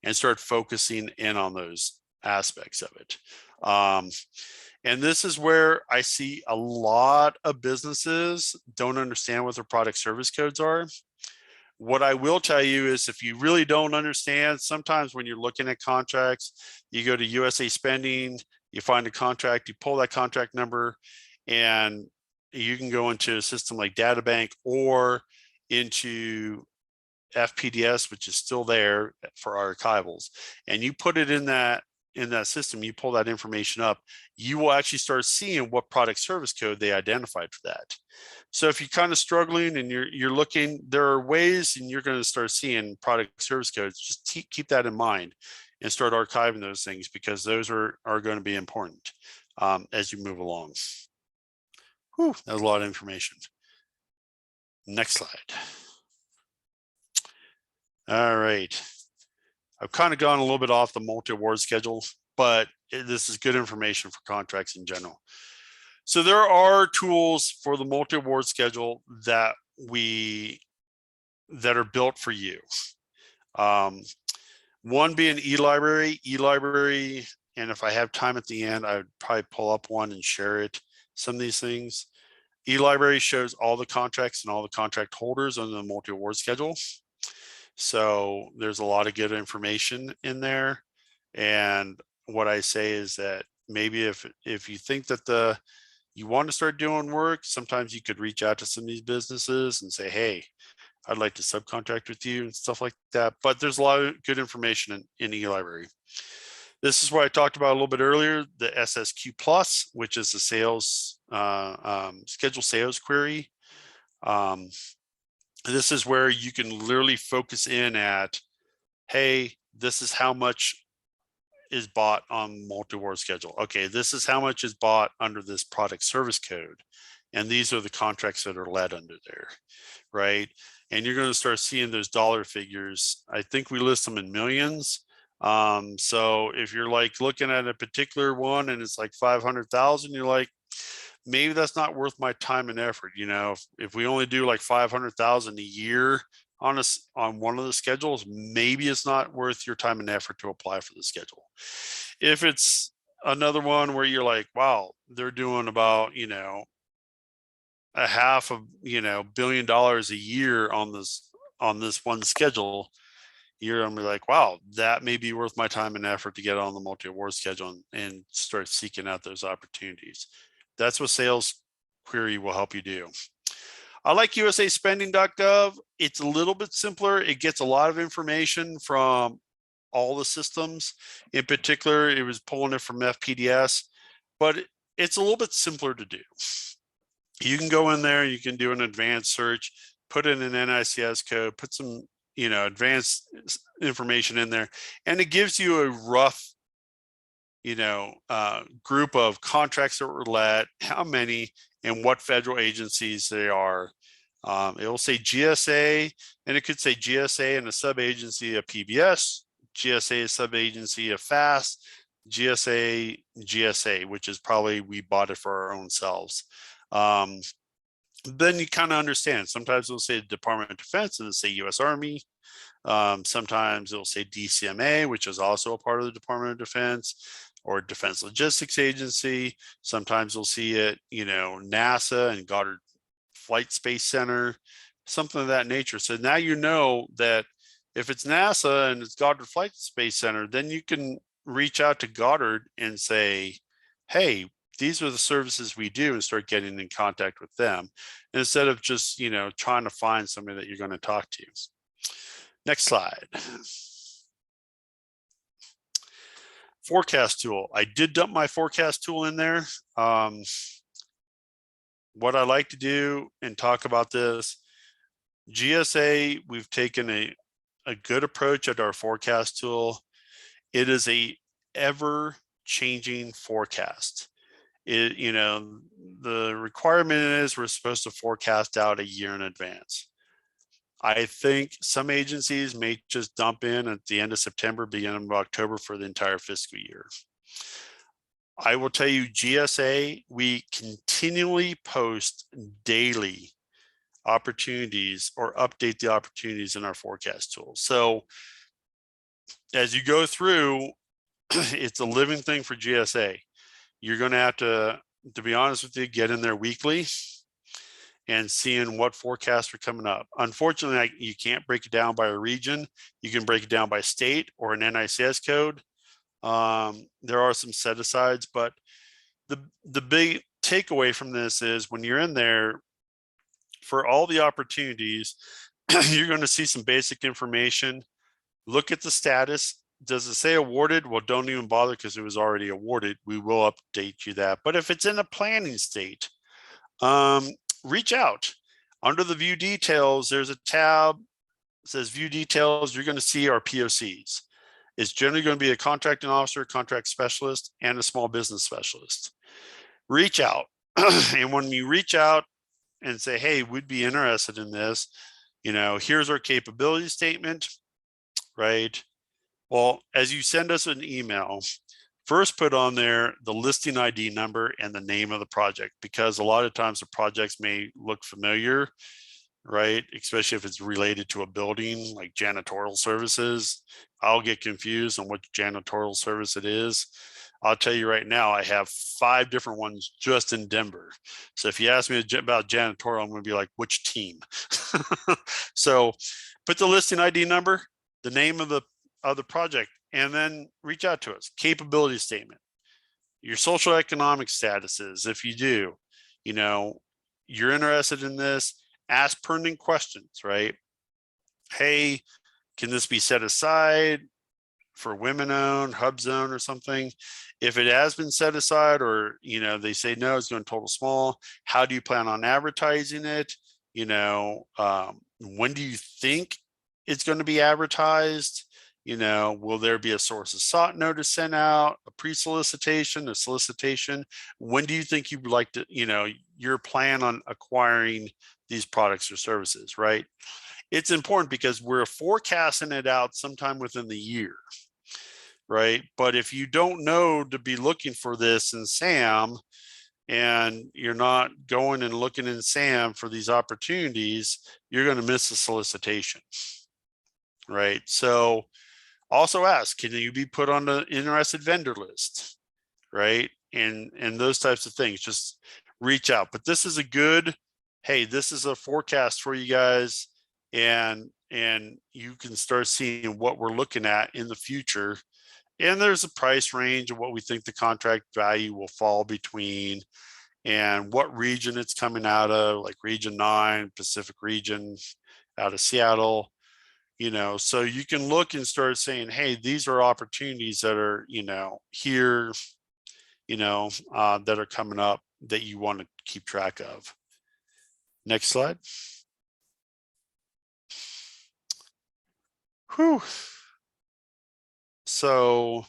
And start focusing in on those aspects of it. And this is where I see a lot of businesses don't understand what their product service codes are. What I will tell you is, if you really don't understand, sometimes when you're looking at contracts, you go to USA Spending, you find a contract, you pull that contract number, and you can go into a system like Databank or into FPDS, which is still there for archivals, and you put it in that system, you pull that information up, you will actually start seeing what product service code they identified for that. So if you're kind of struggling and you're looking, there are ways, and you're going to start seeing product service codes. Just keep that in mind and start archiving those things, because those are going to be important as you move along. Whew, that was a lot of information. Next slide. All right. I've kind of gone a little bit off the multi-award schedule, but this is good information for contracts in general. So there are tools for the multi-award schedule that are built for you. One being eLibrary, and if I have time at the end, I would probably pull up one and share it. Some of these things. eLibrary shows all the contracts and all the contract holders on the multi-award schedule. So there's a lot of good information in there. And what I say is that maybe if you think that you want to start doing work, sometimes you could reach out to some of these businesses and say, hey, I'd like to subcontract with you and stuff like that. But there's a lot of good information in eLibrary. This is what I talked about a little bit earlier, the SSQ Plus, which is the sales schedule sales query. This is where you can literally focus in at, hey, this is how much is bought on multi-award schedule. Okay, this is how much is bought under this product service code. And these are the contracts that are led under there, right? And you're going to start seeing those dollar figures. I think we list them in millions. So if you're like looking at a particular one and it's like 500,000, you're like, maybe that's not worth my time and effort. You know, if we only do like 500,000 a year on one of the schedules, maybe it's not worth your time and effort to apply for the schedule. If it's another one where you're like, wow, they're doing about, you know, a $500 million a year on this one schedule, you're gonna be like, wow, that may be worth my time and effort to get on the multi-award schedule and start seeking out those opportunities. That's what sales query will help you do. I like usaspending.gov. It's a little bit simpler. It gets a lot of information from all the systems. In particular, it was pulling it from FPDS, but it's a little bit simpler to do. You can go in there, you can do an advanced search, put in an NICS code, put some, advanced information in there, and it gives you a rough, group of contracts that were let, how many, and what federal agencies they are. It will say GSA, and it could say GSA and a sub-agency of PBS, GSA a sub-agency of FAST, GSA, which is probably we bought it for our own selves. Then you kind of understand. Sometimes it'll say Department of Defense and it'll say U.S. Army. Sometimes it'll say DCMA, which is also a part of the Department of Defense, or Defense Logistics Agency. Sometimes you'll see it, NASA and Goddard Flight Space Center, something of that nature. So now you know that if it's NASA and it's Goddard Flight Space Center, then you can reach out to Goddard and say, hey, these are the services we do, and start getting in contact with them instead of just, trying to find somebody that you're going to talk to. Next slide. Forecast tool. I did dump my forecast tool in there. What I like to do and talk about this, GSA, we've taken a good approach at our forecast tool. It is a ever-changing forecast. The requirement is we're supposed to forecast out a year in advance. I think some agencies may just dump in at the end of September, beginning of October for the entire fiscal year. I will tell you, GSA, we continually post daily opportunities or update the opportunities in our forecast tool. So as you go through, it's a living thing for GSA. You're going to have to be honest with you, get in there weekly and seeing what forecasts are coming up. Unfortunately, you can't break it down by a region. You can break it down by state or an NICS code. There are some set asides, but the big takeaway from this is when you're in there for all the opportunities, you're going to see some basic information. Look at the status. Does it say awarded? Well, don't even bother because it was already awarded. We will update you that. But if it's in a planning state, reach out. Under the view details, there's a tab that says view details. You're going to see our POCs. It's generally going to be a contracting officer, contract specialist, and a small business specialist. Reach out. And when you reach out and say, hey, we'd be interested in this, here's our capability statement, right? Well, as you send us an email, first put on there the listing ID number and the name of the project, because a lot of times the projects may look familiar, right? Especially if it's related to a building like janitorial services. I'll get confused on what janitorial service it is. I'll tell you right now, I have 5 different ones just in Denver. So if you ask me about janitorial, I'm going to be like, which team? So put the listing ID number, the name of the project, and then reach out to us. Capability statement, your social economic statuses. If you do, you're interested in this, ask pertinent questions, right? Hey, can this be set aside for women owned, hub zone or something? If it has been set aside, or, they say, no, it's going total small, how do you plan on advertising it? When do you think it's going to be advertised? Will there be a sources sought notice sent out, a pre-solicitation, a solicitation? When do you think you would like to, your plan on acquiring these products or services, right? It's important because we're forecasting it out sometime within the year, right? But if you don't know to be looking for this in SAM, and you're not going and looking in SAM for these opportunities, you're going to miss the solicitation, right? So also ask, can you be put on the interested vendor list, right? And those types of things, just reach out. But this is a good, hey, this is a forecast for you guys, and you can start seeing what we're looking at in the future. And there's a price range of what we think the contract value will fall between, and what region it's coming out of, like Region 9, Pacific region out of Seattle. you know, so you can look and start saying, hey, these are opportunities that are, you know, here, you know, that are coming up that you want to keep track of. Next slide. Whew. So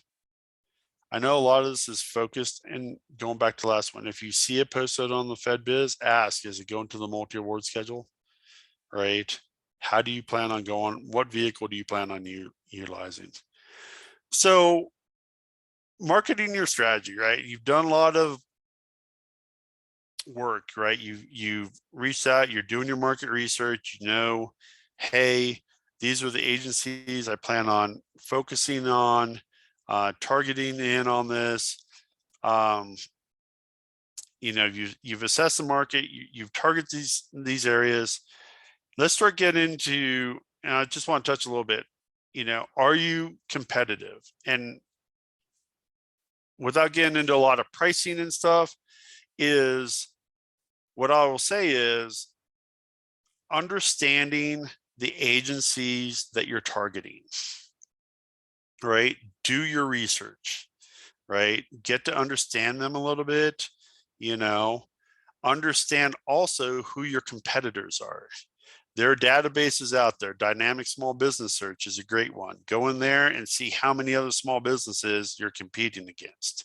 I know a lot of this is focused, and going back to the last one, if you see it posted on the FedBiz, ask, is it going to the multi-award schedule, right? How do you plan on going? What vehicle do you plan on utilizing? So marketing your strategy, right? You've done a lot of work, right? You've reached out, you're doing your market research, you know, hey, these are the agencies I plan on focusing on, targeting in on this. You know, you've assessed the market, you've targeted these areas. Let's start getting into, and I just want to touch a little bit, you know, are you competitive? And without getting into a lot of pricing and stuff, is what I will say is understanding the agencies that you're targeting, right? Do your research, right? Get to understand them a little bit, you know, understand also who your competitors are. There are databases out there. Dynamic Small Business Search is a great one. Go in there and see how many other small businesses you're competing against,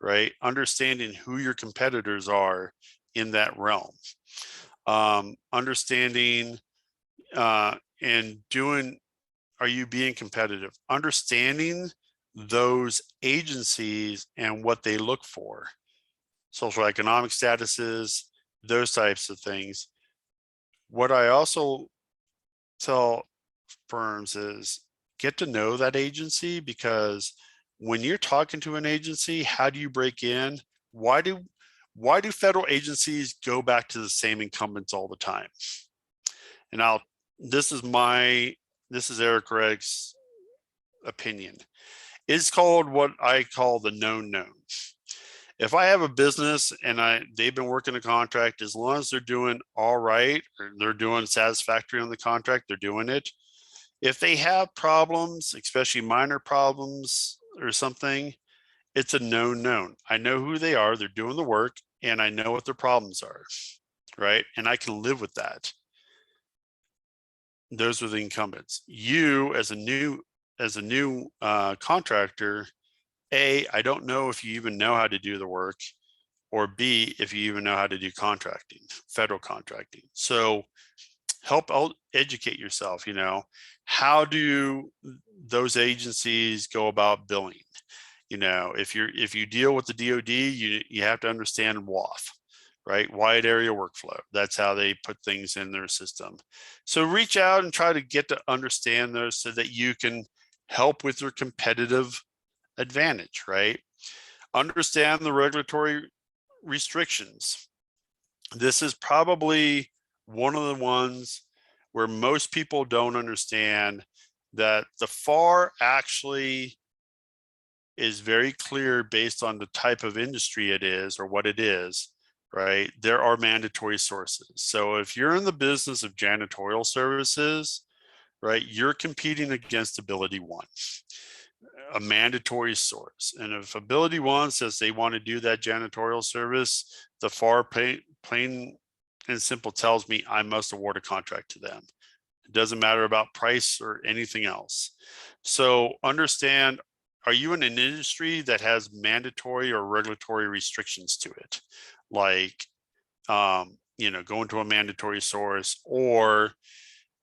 right? Understanding who your competitors are in that realm. Understanding and doing, are you being competitive? Understanding those agencies and what they look for, social economic statuses, those types of things. What I also tell firms is get to know that agency, because when you're talking to an agency, how do you break in? Why do federal agencies go back to the same incumbents all the time? And this is Eric Regg's opinion. It's called what I call the known knowns. If I have a business and they've been working a contract, as long as they're doing all right, or they're doing satisfactory on the contract, they're doing it. If they have problems, especially minor problems or something, it's a known known. I know who they are, they're doing the work, and I know what their problems are, right? And I can live with that. Those are the incumbents. You as a new contractor, A, I don't know if you even know how to do the work, or B, if you even know how to do contracting, federal contracting. So help educate yourself, you know, how do those agencies go about billing? You know, if you deal with the DoD, you have to understand WAF, right? Wide area workflow. That's how they put things in their system. So reach out and try to get to understand those so that you can help with your competitive advantage, right? Understand the regulatory restrictions. This is probably one of the ones where most people don't understand that the FAR actually is very clear based on the type of industry it is or what it is, right? There are mandatory sources. So if you're in the business of janitorial services, right, you're competing against Ability One, a mandatory source. And if Ability One says they want to do that janitorial service, the FAR plain and simple tells me I must award a contract to them. It doesn't matter about price or anything else. So understand, are you in an industry that has mandatory or regulatory restrictions to it? Like, you know, going to a mandatory source or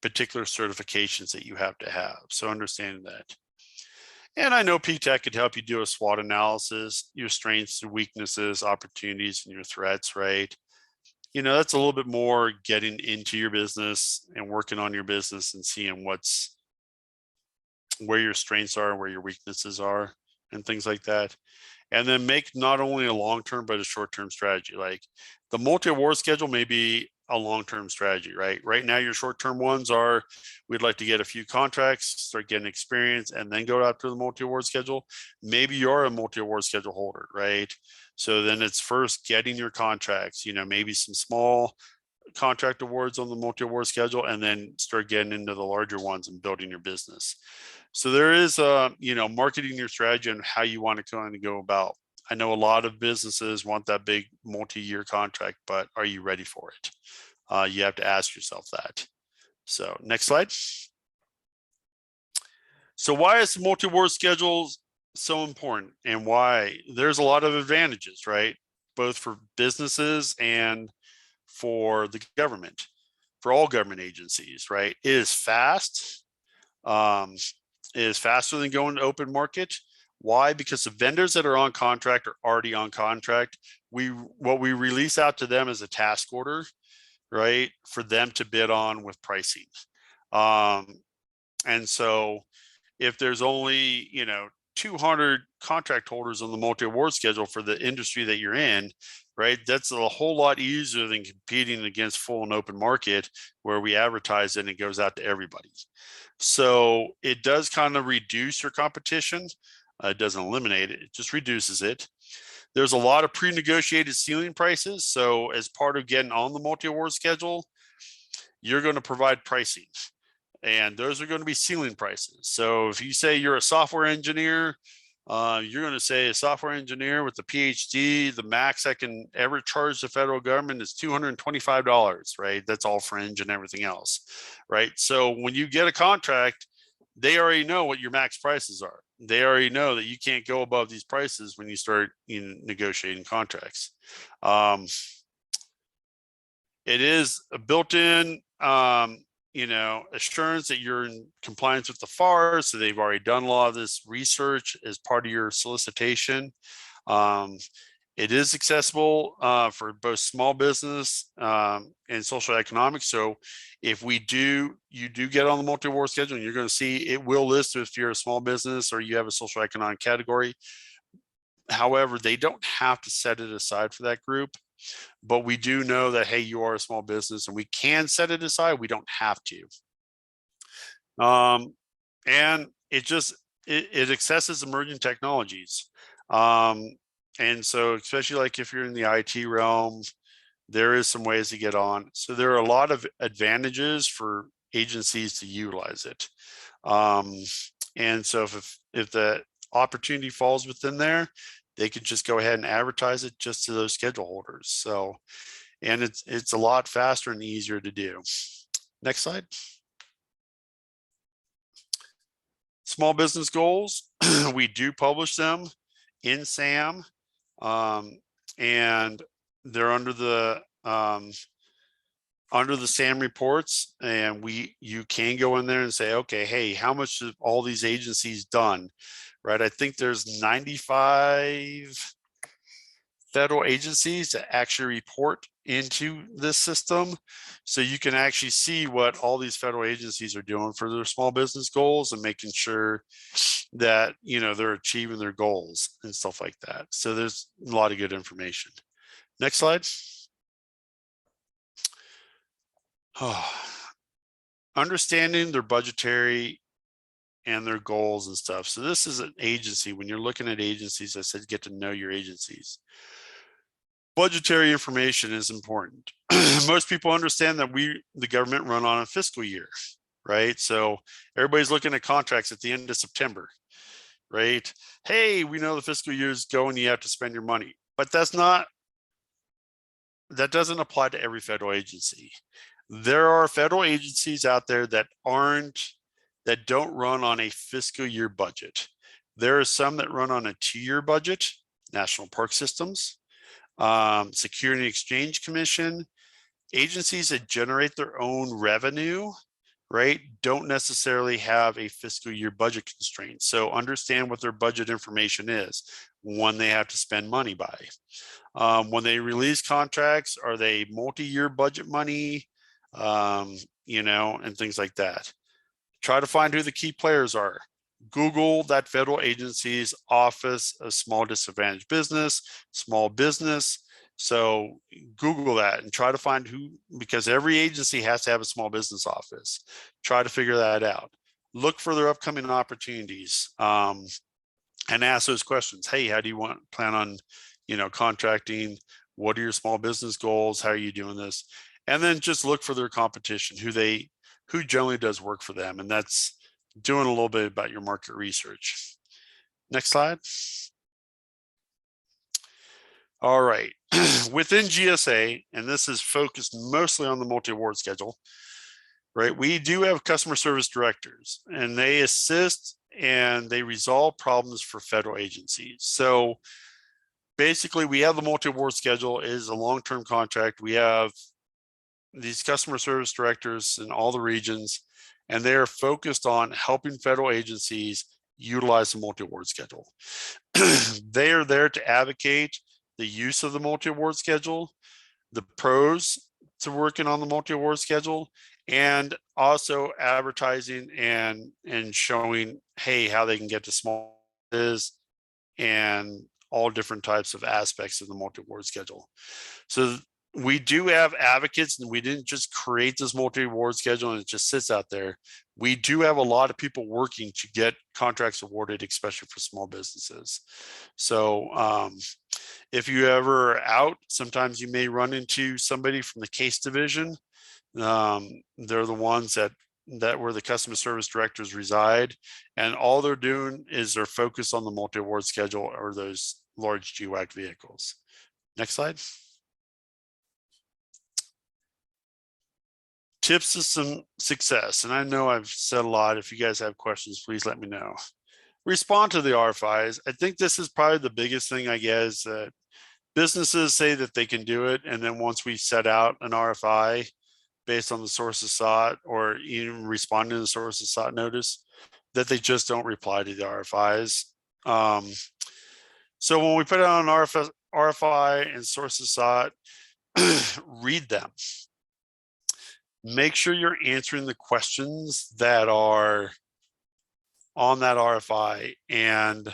particular certifications that you have to have. So understanding that. And I know P-TECH could help you do a SWOT analysis, your strengths and weaknesses, opportunities, and your threats, right? You know, that's a little bit more getting into your business and working on your business and seeing where your strengths are and where your weaknesses are and things like that. And then make not only a long-term, but a short-term strategy. Like the multi-award schedule may be a long-term strategy, right? Right now, your short-term ones are, we'd like to get a few contracts, start getting experience, and then go out to the multi-award schedule. Maybe you're a multi-award schedule holder, right? So then it's first getting your contracts, you know, maybe some small contract awards on the multi-award schedule, and then start getting into the larger ones and building your business. So there is marketing your strategy and how you want to kind of go about. I know a lot of businesses want that big multi-year contract, but are you ready for it? You have to ask yourself that. So next slide. So why is the multi-award schedule so important, and why? There's a lot of advantages, right? Both for businesses and for the government, for all government agencies, right? It is fast. It is faster than going to open market. Why? Because the vendors that are on contract are already on contract. What we release out to them is a task order, right, for them to bid on with pricing. And so if there's only 200 contract holders on the multi-award schedule for the industry that you're in, right, that's a whole lot easier than competing against full and open market where we advertise it and it goes out to everybody. So it does kind of reduce your competition. It doesn't eliminate it, it just reduces it. There's a lot of pre-negotiated ceiling prices. So as part of getting on the multi-award schedule, you're going to provide pricing, and those are going to be ceiling prices. So if you say you're a software engineer, you're going to say a software engineer with a PhD, the max I can ever charge the federal government is $225, right? That's all fringe and everything else, right? So when you get a contract, they already know what your max prices are. They already know that you can't go above these prices when you start negotiating contracts. It is a built-in, assurance that you're in compliance with the FAR. So they've already done a lot of this research as part of your solicitation. It is accessible for both small business and social economic. So if you do get on the multi-award schedule, and you're going to see it will list if you're a small business or you have a social economic category. However, they don't have to set it aside for that group. But we do know that, hey, you are a small business and we can set it aside. We don't have to. And it accesses emerging technologies. And so especially like if you're in the IT realm, there is some ways to get on. So there are a lot of advantages for agencies to utilize it. And so if the opportunity falls within there, they could just go ahead and advertise it just to those schedule holders. So, and it's a lot faster and easier to do. Next slide. Small business goals. We do publish them in SAM, and they're under the SAM reports, and you can go in there and say, okay, hey, how much have all these agencies done? Right, I think there's 95 federal agencies that actually report into this system. So you can actually see what all these federal agencies are doing for their small business goals and making sure that, they're achieving their goals and stuff like that. So there's a lot of good information. Next slide. Understanding their budgetary and their goals and stuff. So this is an agency. When you're looking at agencies, I said, get to know your agencies. Budgetary information is important. Most people understand that the government run on a fiscal year, right? So everybody's looking at contracts at the end of September, right? Hey, we know the fiscal year is going, you have to spend your money, but that doesn't apply to every federal agency. There are federal agencies out there that don't run on a fiscal year budget. There are some that run on a 2-year budget, National Park Systems, Security and Exchange Commission, agencies that generate their own revenue, right, don't necessarily have a fiscal year budget constraint. So understand what their budget information is when they have to spend money by. When they release contracts, are they multi-year budget money, and things like that. Try to find who the key players are. Google that federal agency's Office of Small Disadvantaged Business, small business. So Google that and try to find who, because every agency has to have a small business office. Try to figure that out. Look for their upcoming opportunities, and ask those questions. Hey, how do you plan on, contracting? What are your small business goals? How are you doing this? And then just look for their competition, who generally does work for them. And that's doing a little bit about your market research. Next slide. All right, within GSA, and this is focused mostly on the multi-award schedule, right? We do have customer service directors, and they assist and they resolve problems for federal agencies. So basically, we have the multi-award schedule is a long-term contract. We have these customer service directors in all the regions, and they are focused on helping federal agencies utilize the multi-award schedule. They are there to advocate the use of the multi-award schedule, the pros to working on the multi-award schedule, and also advertising and showing, hey, how they can get to small business and all different types of aspects of the multi-award schedule. So we do have advocates, and we didn't just create this multi-award schedule and it just sits out there. We do have a lot of people working to get contracts awarded, especially for small businesses. So if you ever are out, sometimes you may run into somebody from the case division. They're the ones that where the customer service directors reside, and all they're doing is they're focused on the multi-award schedule or those large GWAC vehicles. Next slide. Tips to some success. And I know I've said a lot. If you guys have questions, please let me know. Respond to the RFIs. I think this is probably the biggest thing, I guess, that businesses say that they can do it. And then once we set out an RFI based on the sources sought or even responding to the sources sought notice, that they just don't reply to the RFIs. So when we put out an RFI and sources sought, read them. Make sure you're answering the questions that are on that RFI and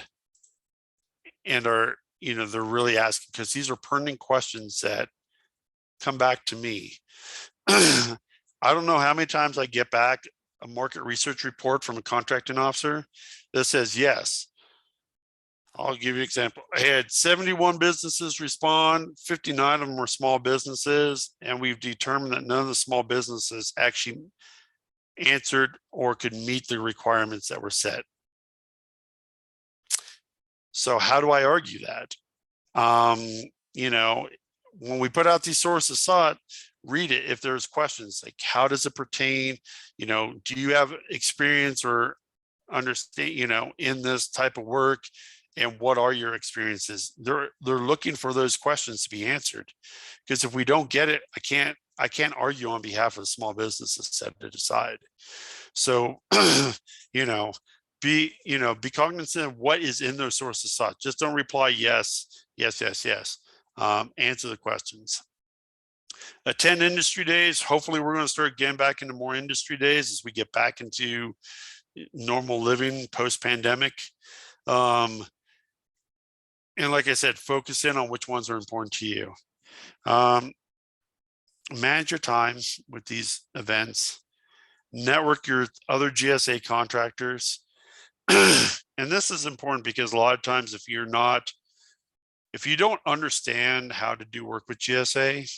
are, you know, they're really asking, because these are pertinent questions that come back to me. I don't know how many times I get back a market research report from a contracting officer that says, yes, I'll give you an example. I had 71 businesses respond, 59 of them were small businesses, and we've determined that none of the small businesses actually answered or could meet the requirements that were set. So how do I argue that? You know, when we put out these sources sought, read it. If there's questions like, how does it pertain? You know, do you have experience or understand, you know, in this type of work? And what are your experiences? They're looking for those questions to be answered, because if we don't get it, I can't argue on behalf of the small businesses set to decide. So, be cognizant of what is in those sources sought. Just don't reply yes, yes, yes, yes. Answer the questions. Attend industry days. Hopefully we're going to start getting back into more industry days as we get back into normal living post-pandemic. And like I said, focus in on which ones are important to you. Manage your time with these events. Network your other GSA contractors. And this is important because a lot of times if you don't understand how to do work with GSA,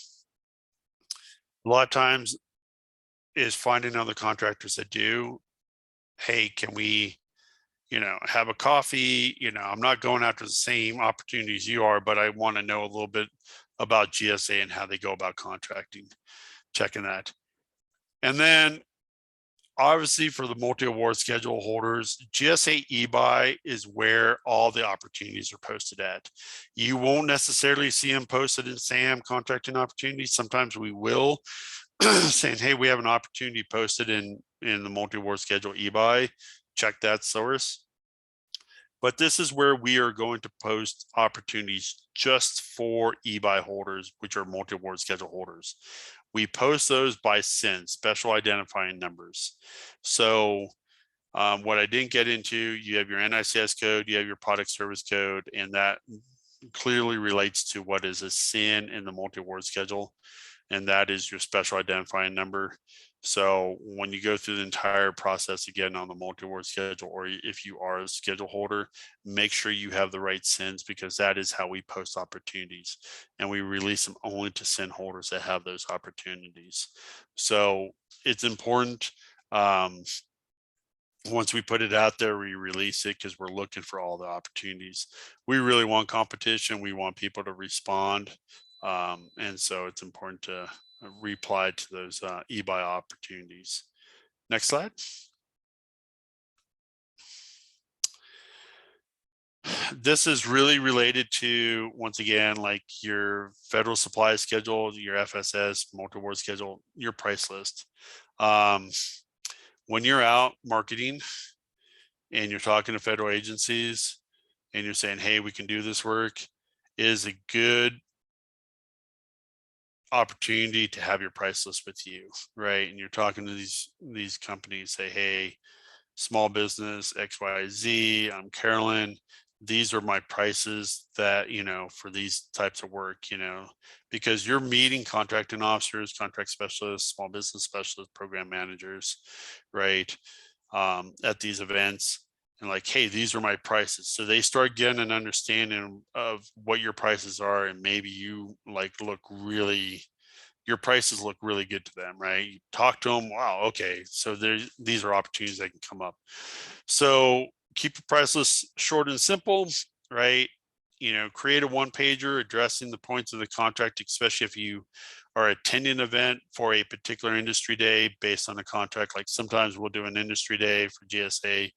a lot of times is finding other contractors that do. Hey, can we, have a coffee? I'm not going after the same opportunities you are, but I want to know a little bit about GSA and how they go about contracting, checking that. And then obviously for the multi-award schedule holders, GSA eBuy is where all the opportunities are posted at. You won't necessarily see them posted in SAM contracting opportunities. Sometimes we will saying, hey, we have an opportunity posted in the multi-award schedule eBuy. Check that source. But this is where we are going to post opportunities just for eBuy holders, which are multi-award schedule holders. We post those by SIN, special identifying numbers. So what I didn't get into, you have your NICS code, you have your product service code, and that clearly relates to what is a SIN in the multi-award schedule. And that is your special identifying number. So when you go through the entire process again on the multi-award schedule, or if you are a schedule holder, make sure you have the right SINs, because that is how we post opportunities, and we release them only to SIN holders that have those opportunities. So it's important. Once we put it out there, we release it because we're looking for all the opportunities. We really want competition. We want people to respond. And so it's important to reply to those e-buy opportunities. Next slide. This is really related to, once again, like your federal supply schedule, your FSS, multi-award schedule, your price list. When you're out marketing and you're talking to federal agencies and you're saying, hey, we can do this work, is a good opportunity to have your price list with you, right? And you're talking to these companies, say, hey, small business XYZ, I'm Carolyn, these are my prices that, you know, for these types of work, you know, because you're meeting contracting officers, contract specialists, small business specialists, program managers, right, at these events, and like, hey, these are my prices. So they start getting an understanding of what your prices are, and maybe you like look really, your prices look really good to them, right? You talk to them, wow, okay, so these are opportunities that can come up. So keep the price list short and simple, right? You know, create a one pager addressing the points of the contract, especially if you are attending an event for a particular industry day based on the contract. Like sometimes we'll do an industry day for GSA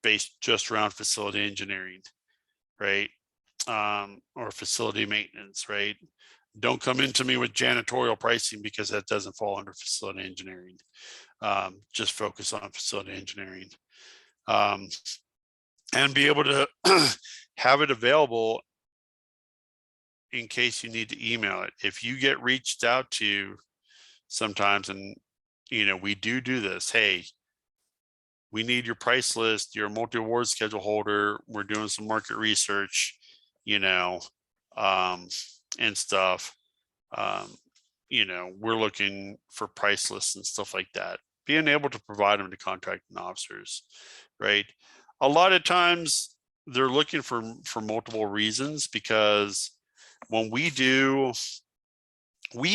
based just around facility engineering, right? Or facility maintenance, right? Don't come into me with janitorial pricing because that doesn't fall under facility engineering. Just focus on facility engineering. And be able to have it available in case you need to email it. If you get reached out to sometimes, and you know, we do this, hey, we need your price list, you're a multi-award schedule holder, we're doing some market research, you know, and stuff. You know, we're looking for price lists and stuff like that. Being able to provide them to contracting officers, right? A lot of times they're looking for multiple reasons, because when we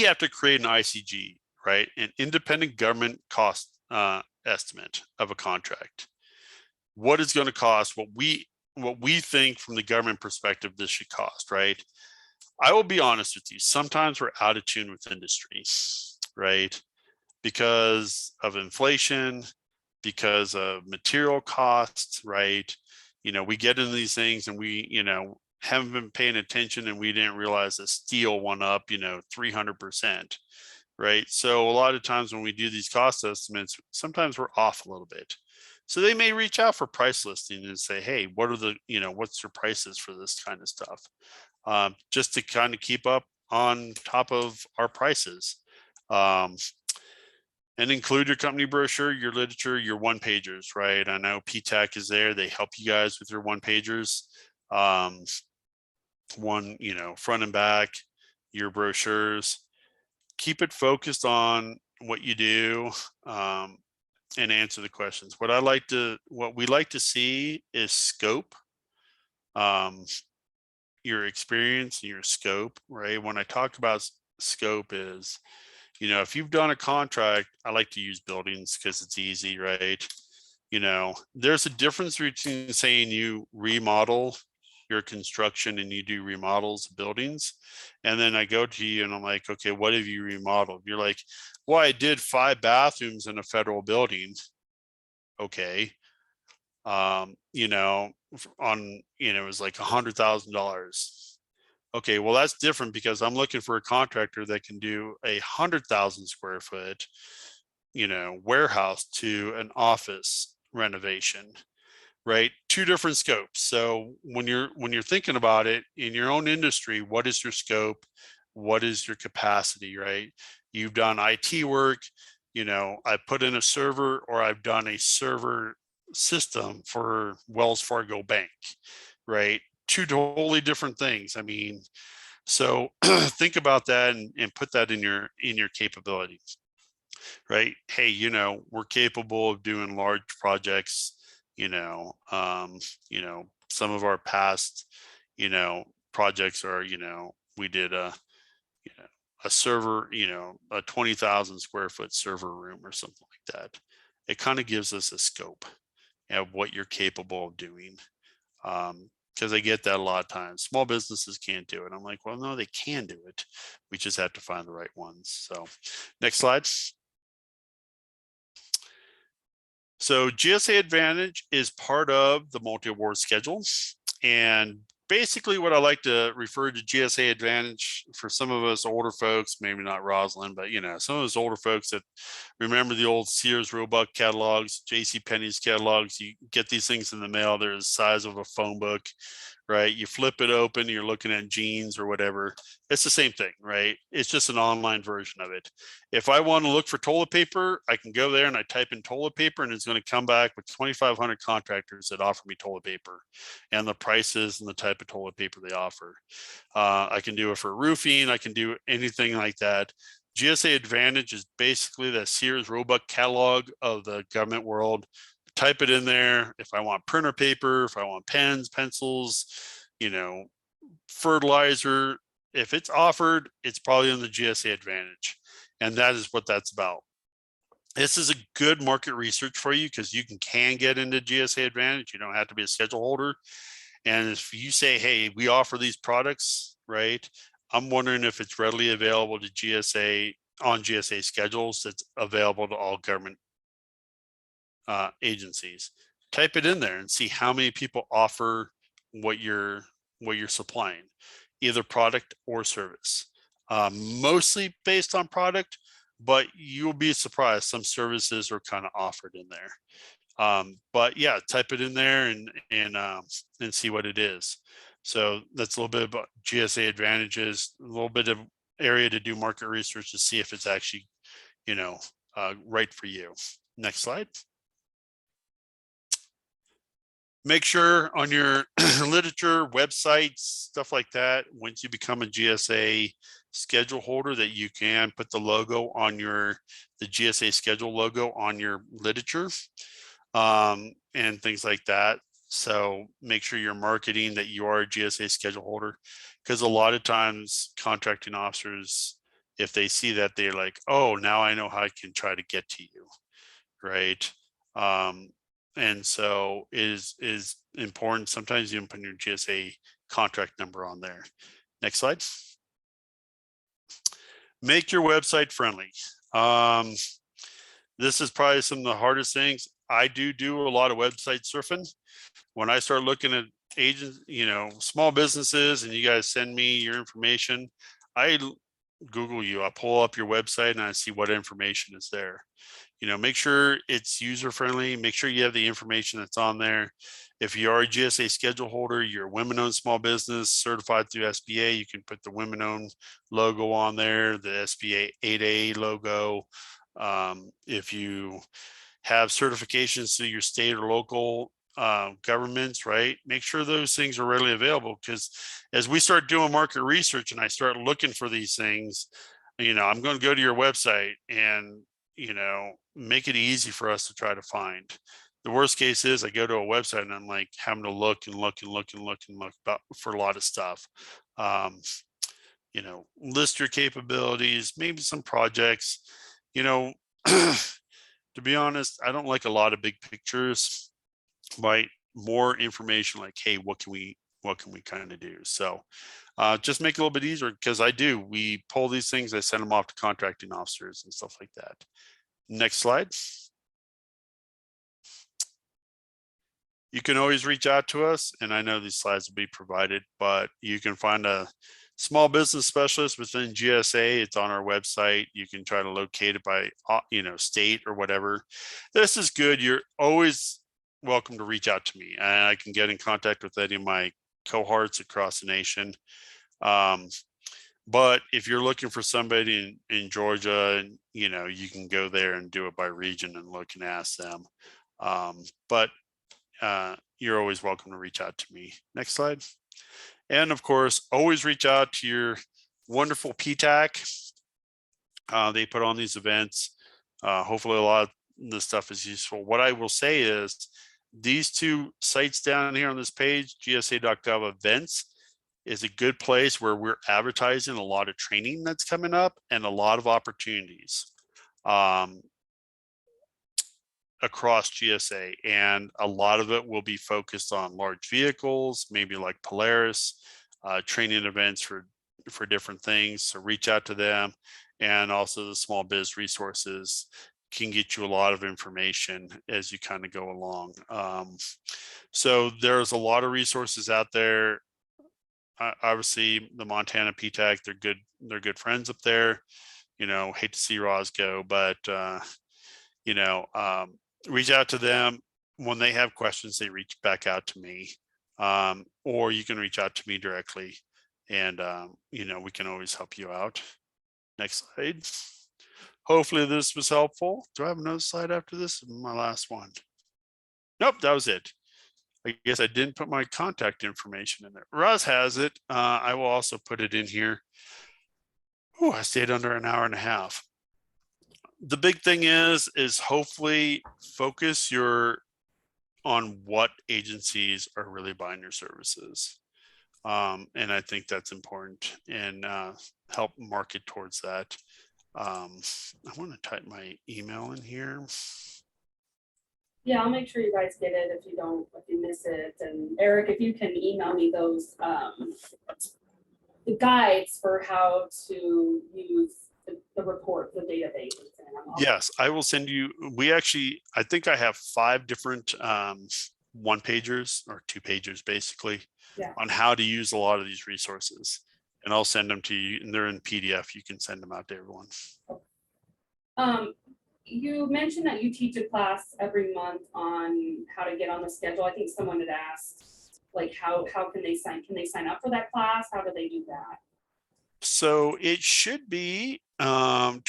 have to create an ICG, right? An independent government cost estimate of a contract. What is going to cost, what we think from the government perspective this should cost, right? I will be honest with you, sometimes we're out of tune with industry, right? Because of inflation, because of material costs, right? You know, we get into these things and we, you know, haven't been paying attention, and we didn't realize that steel went up, you know, 300%, right? So a lot of times when we do these cost estimates, sometimes we're off a little bit. So they may reach out for price listing and say, hey, what are the, you know, what's your prices for this kind of stuff? Just to kind of keep up on top of our prices. And include your company brochure, your literature, your one pagers, right? I know PTAC is there. They help you guys with your one pagers. One, you know, front and back, your brochures. Keep it focused on what you do, and answer the questions. What we like to see is scope, your experience, your scope, right? When I talk about scope is, you know, if you've done a contract, I like to use buildings because it's easy, right? You know, there's a difference between saying you remodel your construction and you do remodels of buildings. And then I go to you and I'm like, okay, what have you remodeled? You're like, well, I did 5 bathrooms in a federal building. Okay. You know, on, you know, it was like $100,000. Okay, well, that's different because I'm looking for a contractor that can do 100,000 square foot, you know, warehouse to an office renovation, right? 2 different scopes. So when you're thinking about it in your own industry, what is your scope? What is your capacity, right? You've done IT work, you know, I put in a server, or I've done a server system for Wells Fargo Bank, right? 2 totally different things. I mean, so think about that and put that in your capabilities. right? Hey, we're capable of doing large projects, some of our past, projects are, we did a server, a 20,000 square foot server room or something like that. It kind of gives us a scope of what you're capable of doing. Because I get that a lot of times. Small businesses can't do it. I'm like, well, no, they can do it. We just have to find the right ones. So next slide. So GSA Advantage is part of the MultiAward Schedule. And basically what I like to refer to GSA Advantage for some of us older folks, maybe not Rosalind, but some of those older folks that remember the old Sears Roebuck catalogs, JCPenney's catalogs. You get these things in the mail. They're the size of a phone book, right? You flip it open, you're looking at jeans or whatever. It's the same thing, right? It's just an online version of it. If I want to look for toilet paper, I can go there and I type in toilet paper, and it's going to come back with 2,500 contractors that offer me toilet paper and the prices and the type of toilet paper they offer. I can do it for roofing. I can do anything like that. GSA Advantage is basically the Sears Roebuck catalog of the government world. Type it in there. If I want printer paper, if I want pens, pencils, fertilizer, if it's offered, it's probably in the GSA Advantage. And that is what that's about. This is a good market research for you because you can get into GSA Advantage. You don't have to be a schedule holder. And if you say, hey, we offer these products, right? I'm wondering if it's readily available to GSA on GSA schedules that's available to all government agencies. Type it in there and see how many people offer what you're supplying, either product or service. Mostly based on product, but you'll be surprised. Some services are kind of offered in there. But yeah, type it in there and see what it is. So that's a little bit about GSA Advantages, a little bit of area to do market research to see if it's actually, right for you. Next slide. Make sure on your literature, websites, stuff like that, once you become a GSA schedule holder, that you can put the logo on the GSA schedule logo on your literature, and things like that. So make sure you're marketing that you are a GSA schedule holder, because a lot of times contracting officers, if they see that, they're like, oh, now I know how I can try to get to you, right? And so is important. Sometimes you can put your GSA contract number on there. Next slide. Make your website friendly. This is probably some of the hardest things. I do a lot of website surfing. When I start looking at agents, small businesses, and you guys send me your information, I Google you. I pull up your website and I see what information is there. Make sure it's user friendly. Make sure you have the information that's on there. If you are a GSA schedule holder, you're a women-owned small business certified through SBA, you can put the women-owned logo on there, the SBA 8A logo. If you have certifications through your state or local governments, right? Make sure those things are readily available, because as we start doing market research and I start looking for these things, I'm going to go to your website and make it easy for us to try to find. The worst case is I go to a website and I'm like having to look for a lot of stuff. List your capabilities, maybe some projects. To be honest, I don't like a lot of big pictures, but more information like, hey, what can we kind of do? So just make it a little bit easier, because we pull these things, I send them off to contracting officers and stuff like that. Next slide. You can always reach out to us, and I know these slides will be provided, but you can find a small business specialist within GSA. It's on our website. You can try to locate it by state or whatever. This is good. You're always welcome to reach out to me, and I can get in contact with any of my cohorts across the nation. But if you're looking for somebody in Georgia, and you can go there and do it by region and look and ask them. But you're always welcome to reach out to me. Next slide. And of course, always reach out to your wonderful PTAC. They put on these events. Hopefully a lot of this stuff is useful. What I will say is these two sites down here on this page, gsa.gov events, is a good place where we're advertising a lot of training that's coming up and a lot of opportunities across GSA, and a lot of it will be focused on large vehicles, maybe like Polaris, training events for different things. So reach out to them, and also the small biz resources can get you a lot of information as you kind of go along. So there's a lot of resources out there. Obviously the Montana PTAC, they're good friends up there. You know, hate to see Roz go, but reach out to them. When they have questions, they reach back out to me, or you can reach out to me directly, and we can always help you out. Next slide. Hopefully this was helpful. Do I have another slide after this? My last one. Nope, that was it. I guess I didn't put my contact information in there. Roz has it. I will also put it in here. Oh, I stayed under an hour and a half. The big thing is hopefully focus on what agencies are really buying your services. And I think that's important, and help market towards that. I want to type my email in here. Yeah, I'll make sure you guys get it if you miss it. And Eric, if you can email me those the guides for how to use the report, the database. Yes, I will send you. I think I have 5 different one pagers or 2 pagers basically, yeah, on how to use a lot of these resources, and I'll send them to you, and they're in PDF. You can send them out to everyone. You mentioned that you teach a class every month on how to get on the schedule. I think someone had asked, like, how can they sign? Can they sign up for that class? How do they do that? So it should be, let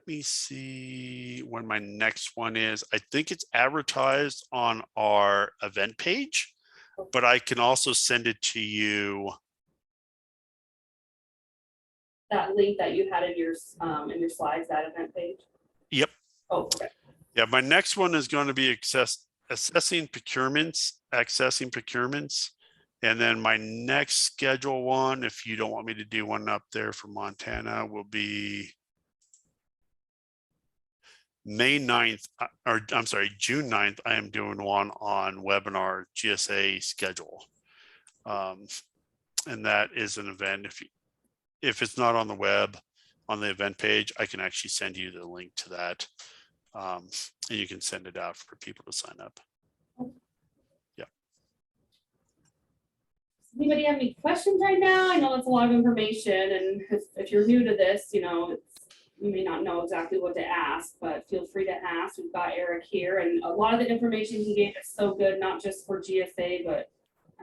me see when my next one is. I think it's advertised on our event page, but I can also send it to you. That link that you had in your slides, that event page. Yep. Oh, okay. Yeah, my next one is going to be accessing procurements. And then my next schedule one, if you don't want me to do one up there for Montana, will be May 9th, or I'm sorry, June 9th. I am doing one on webinar GSA Schedule. And that is an event. If it's not on the web, on the event page, I can actually send you the link to that. And you can send it out for people to sign up. Yeah. Does anybody have any questions right now? I know that's a lot of information, and if you're new to this, you may not know exactly what to ask, but feel free to ask. We've got Eric here, and a lot of the information he gave is so good, not just for GSA, but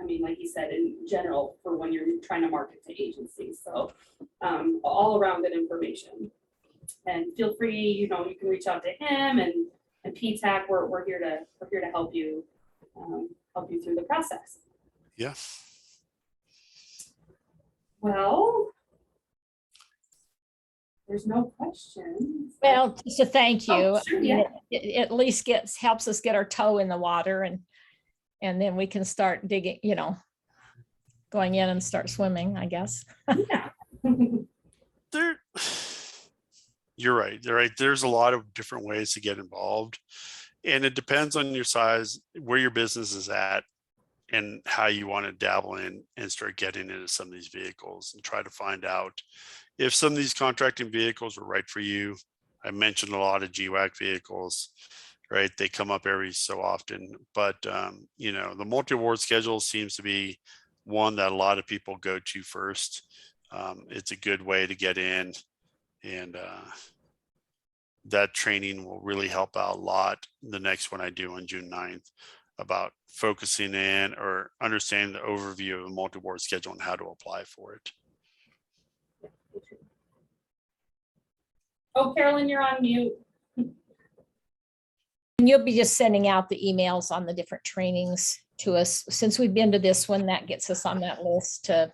I mean, like he said, in general, for when you're trying to market to agencies. So all around good information. And feel free, you can reach out to him and PTAC. We're here to help you through the process. Yeah. Well, there's no questions. Well, just a thank you. Oh, sure, yeah. It at least helps us get our toe in the water, and then we can start digging, going in and start swimming, I guess. Yeah. You're right. There's a lot of different ways to get involved, and it depends on your size, where your business is at, and how you want to dabble in and start getting into some of these vehicles and try to find out if some of these contracting vehicles are right for you. I mentioned a lot of GWAC vehicles, right? They come up every so often, but the MultiAward Schedule seems to be one that a lot of people go to first. It's a good way to get in, and that training will really help out a lot. The next one I do on June 9th about focusing in or understanding the overview of the MultiAward Schedule and how to apply for it. Oh, Carolyn, you're on mute. And you'll be just sending out the emails on the different trainings to us. Since we've been to this one, that gets us on that list to.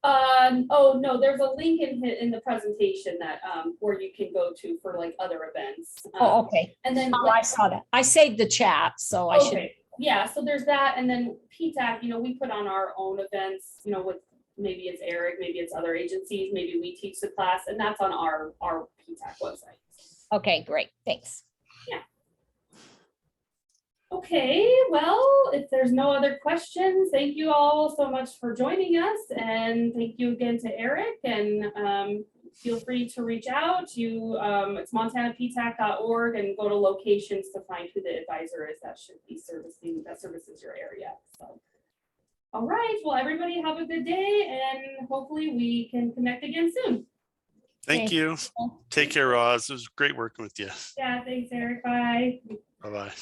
Oh, no, there's a link in the presentation that, where you can go to for like other events. Oh, okay. And then. Oh, I saw that. I saved the chat, so I should. Okay, yeah, so there's that, and then PTAC, we put on our own events, with, maybe it's Eric, maybe it's other agencies, maybe we teach the class, and that's on our PTAC website. Okay, great. Thanks. Okay, well, if there's no other questions, thank you all so much for joining us, and thank you again to Eric, and feel free to reach out. It's montanaptac.org, and go to locations to find who the advisor is that should be services your area. So, all right, well, everybody have a good day, and hopefully we can connect again soon. Thank you. Take care, Roz. It was great working with you. Yeah, thanks, Eric. Bye. Bye-bye.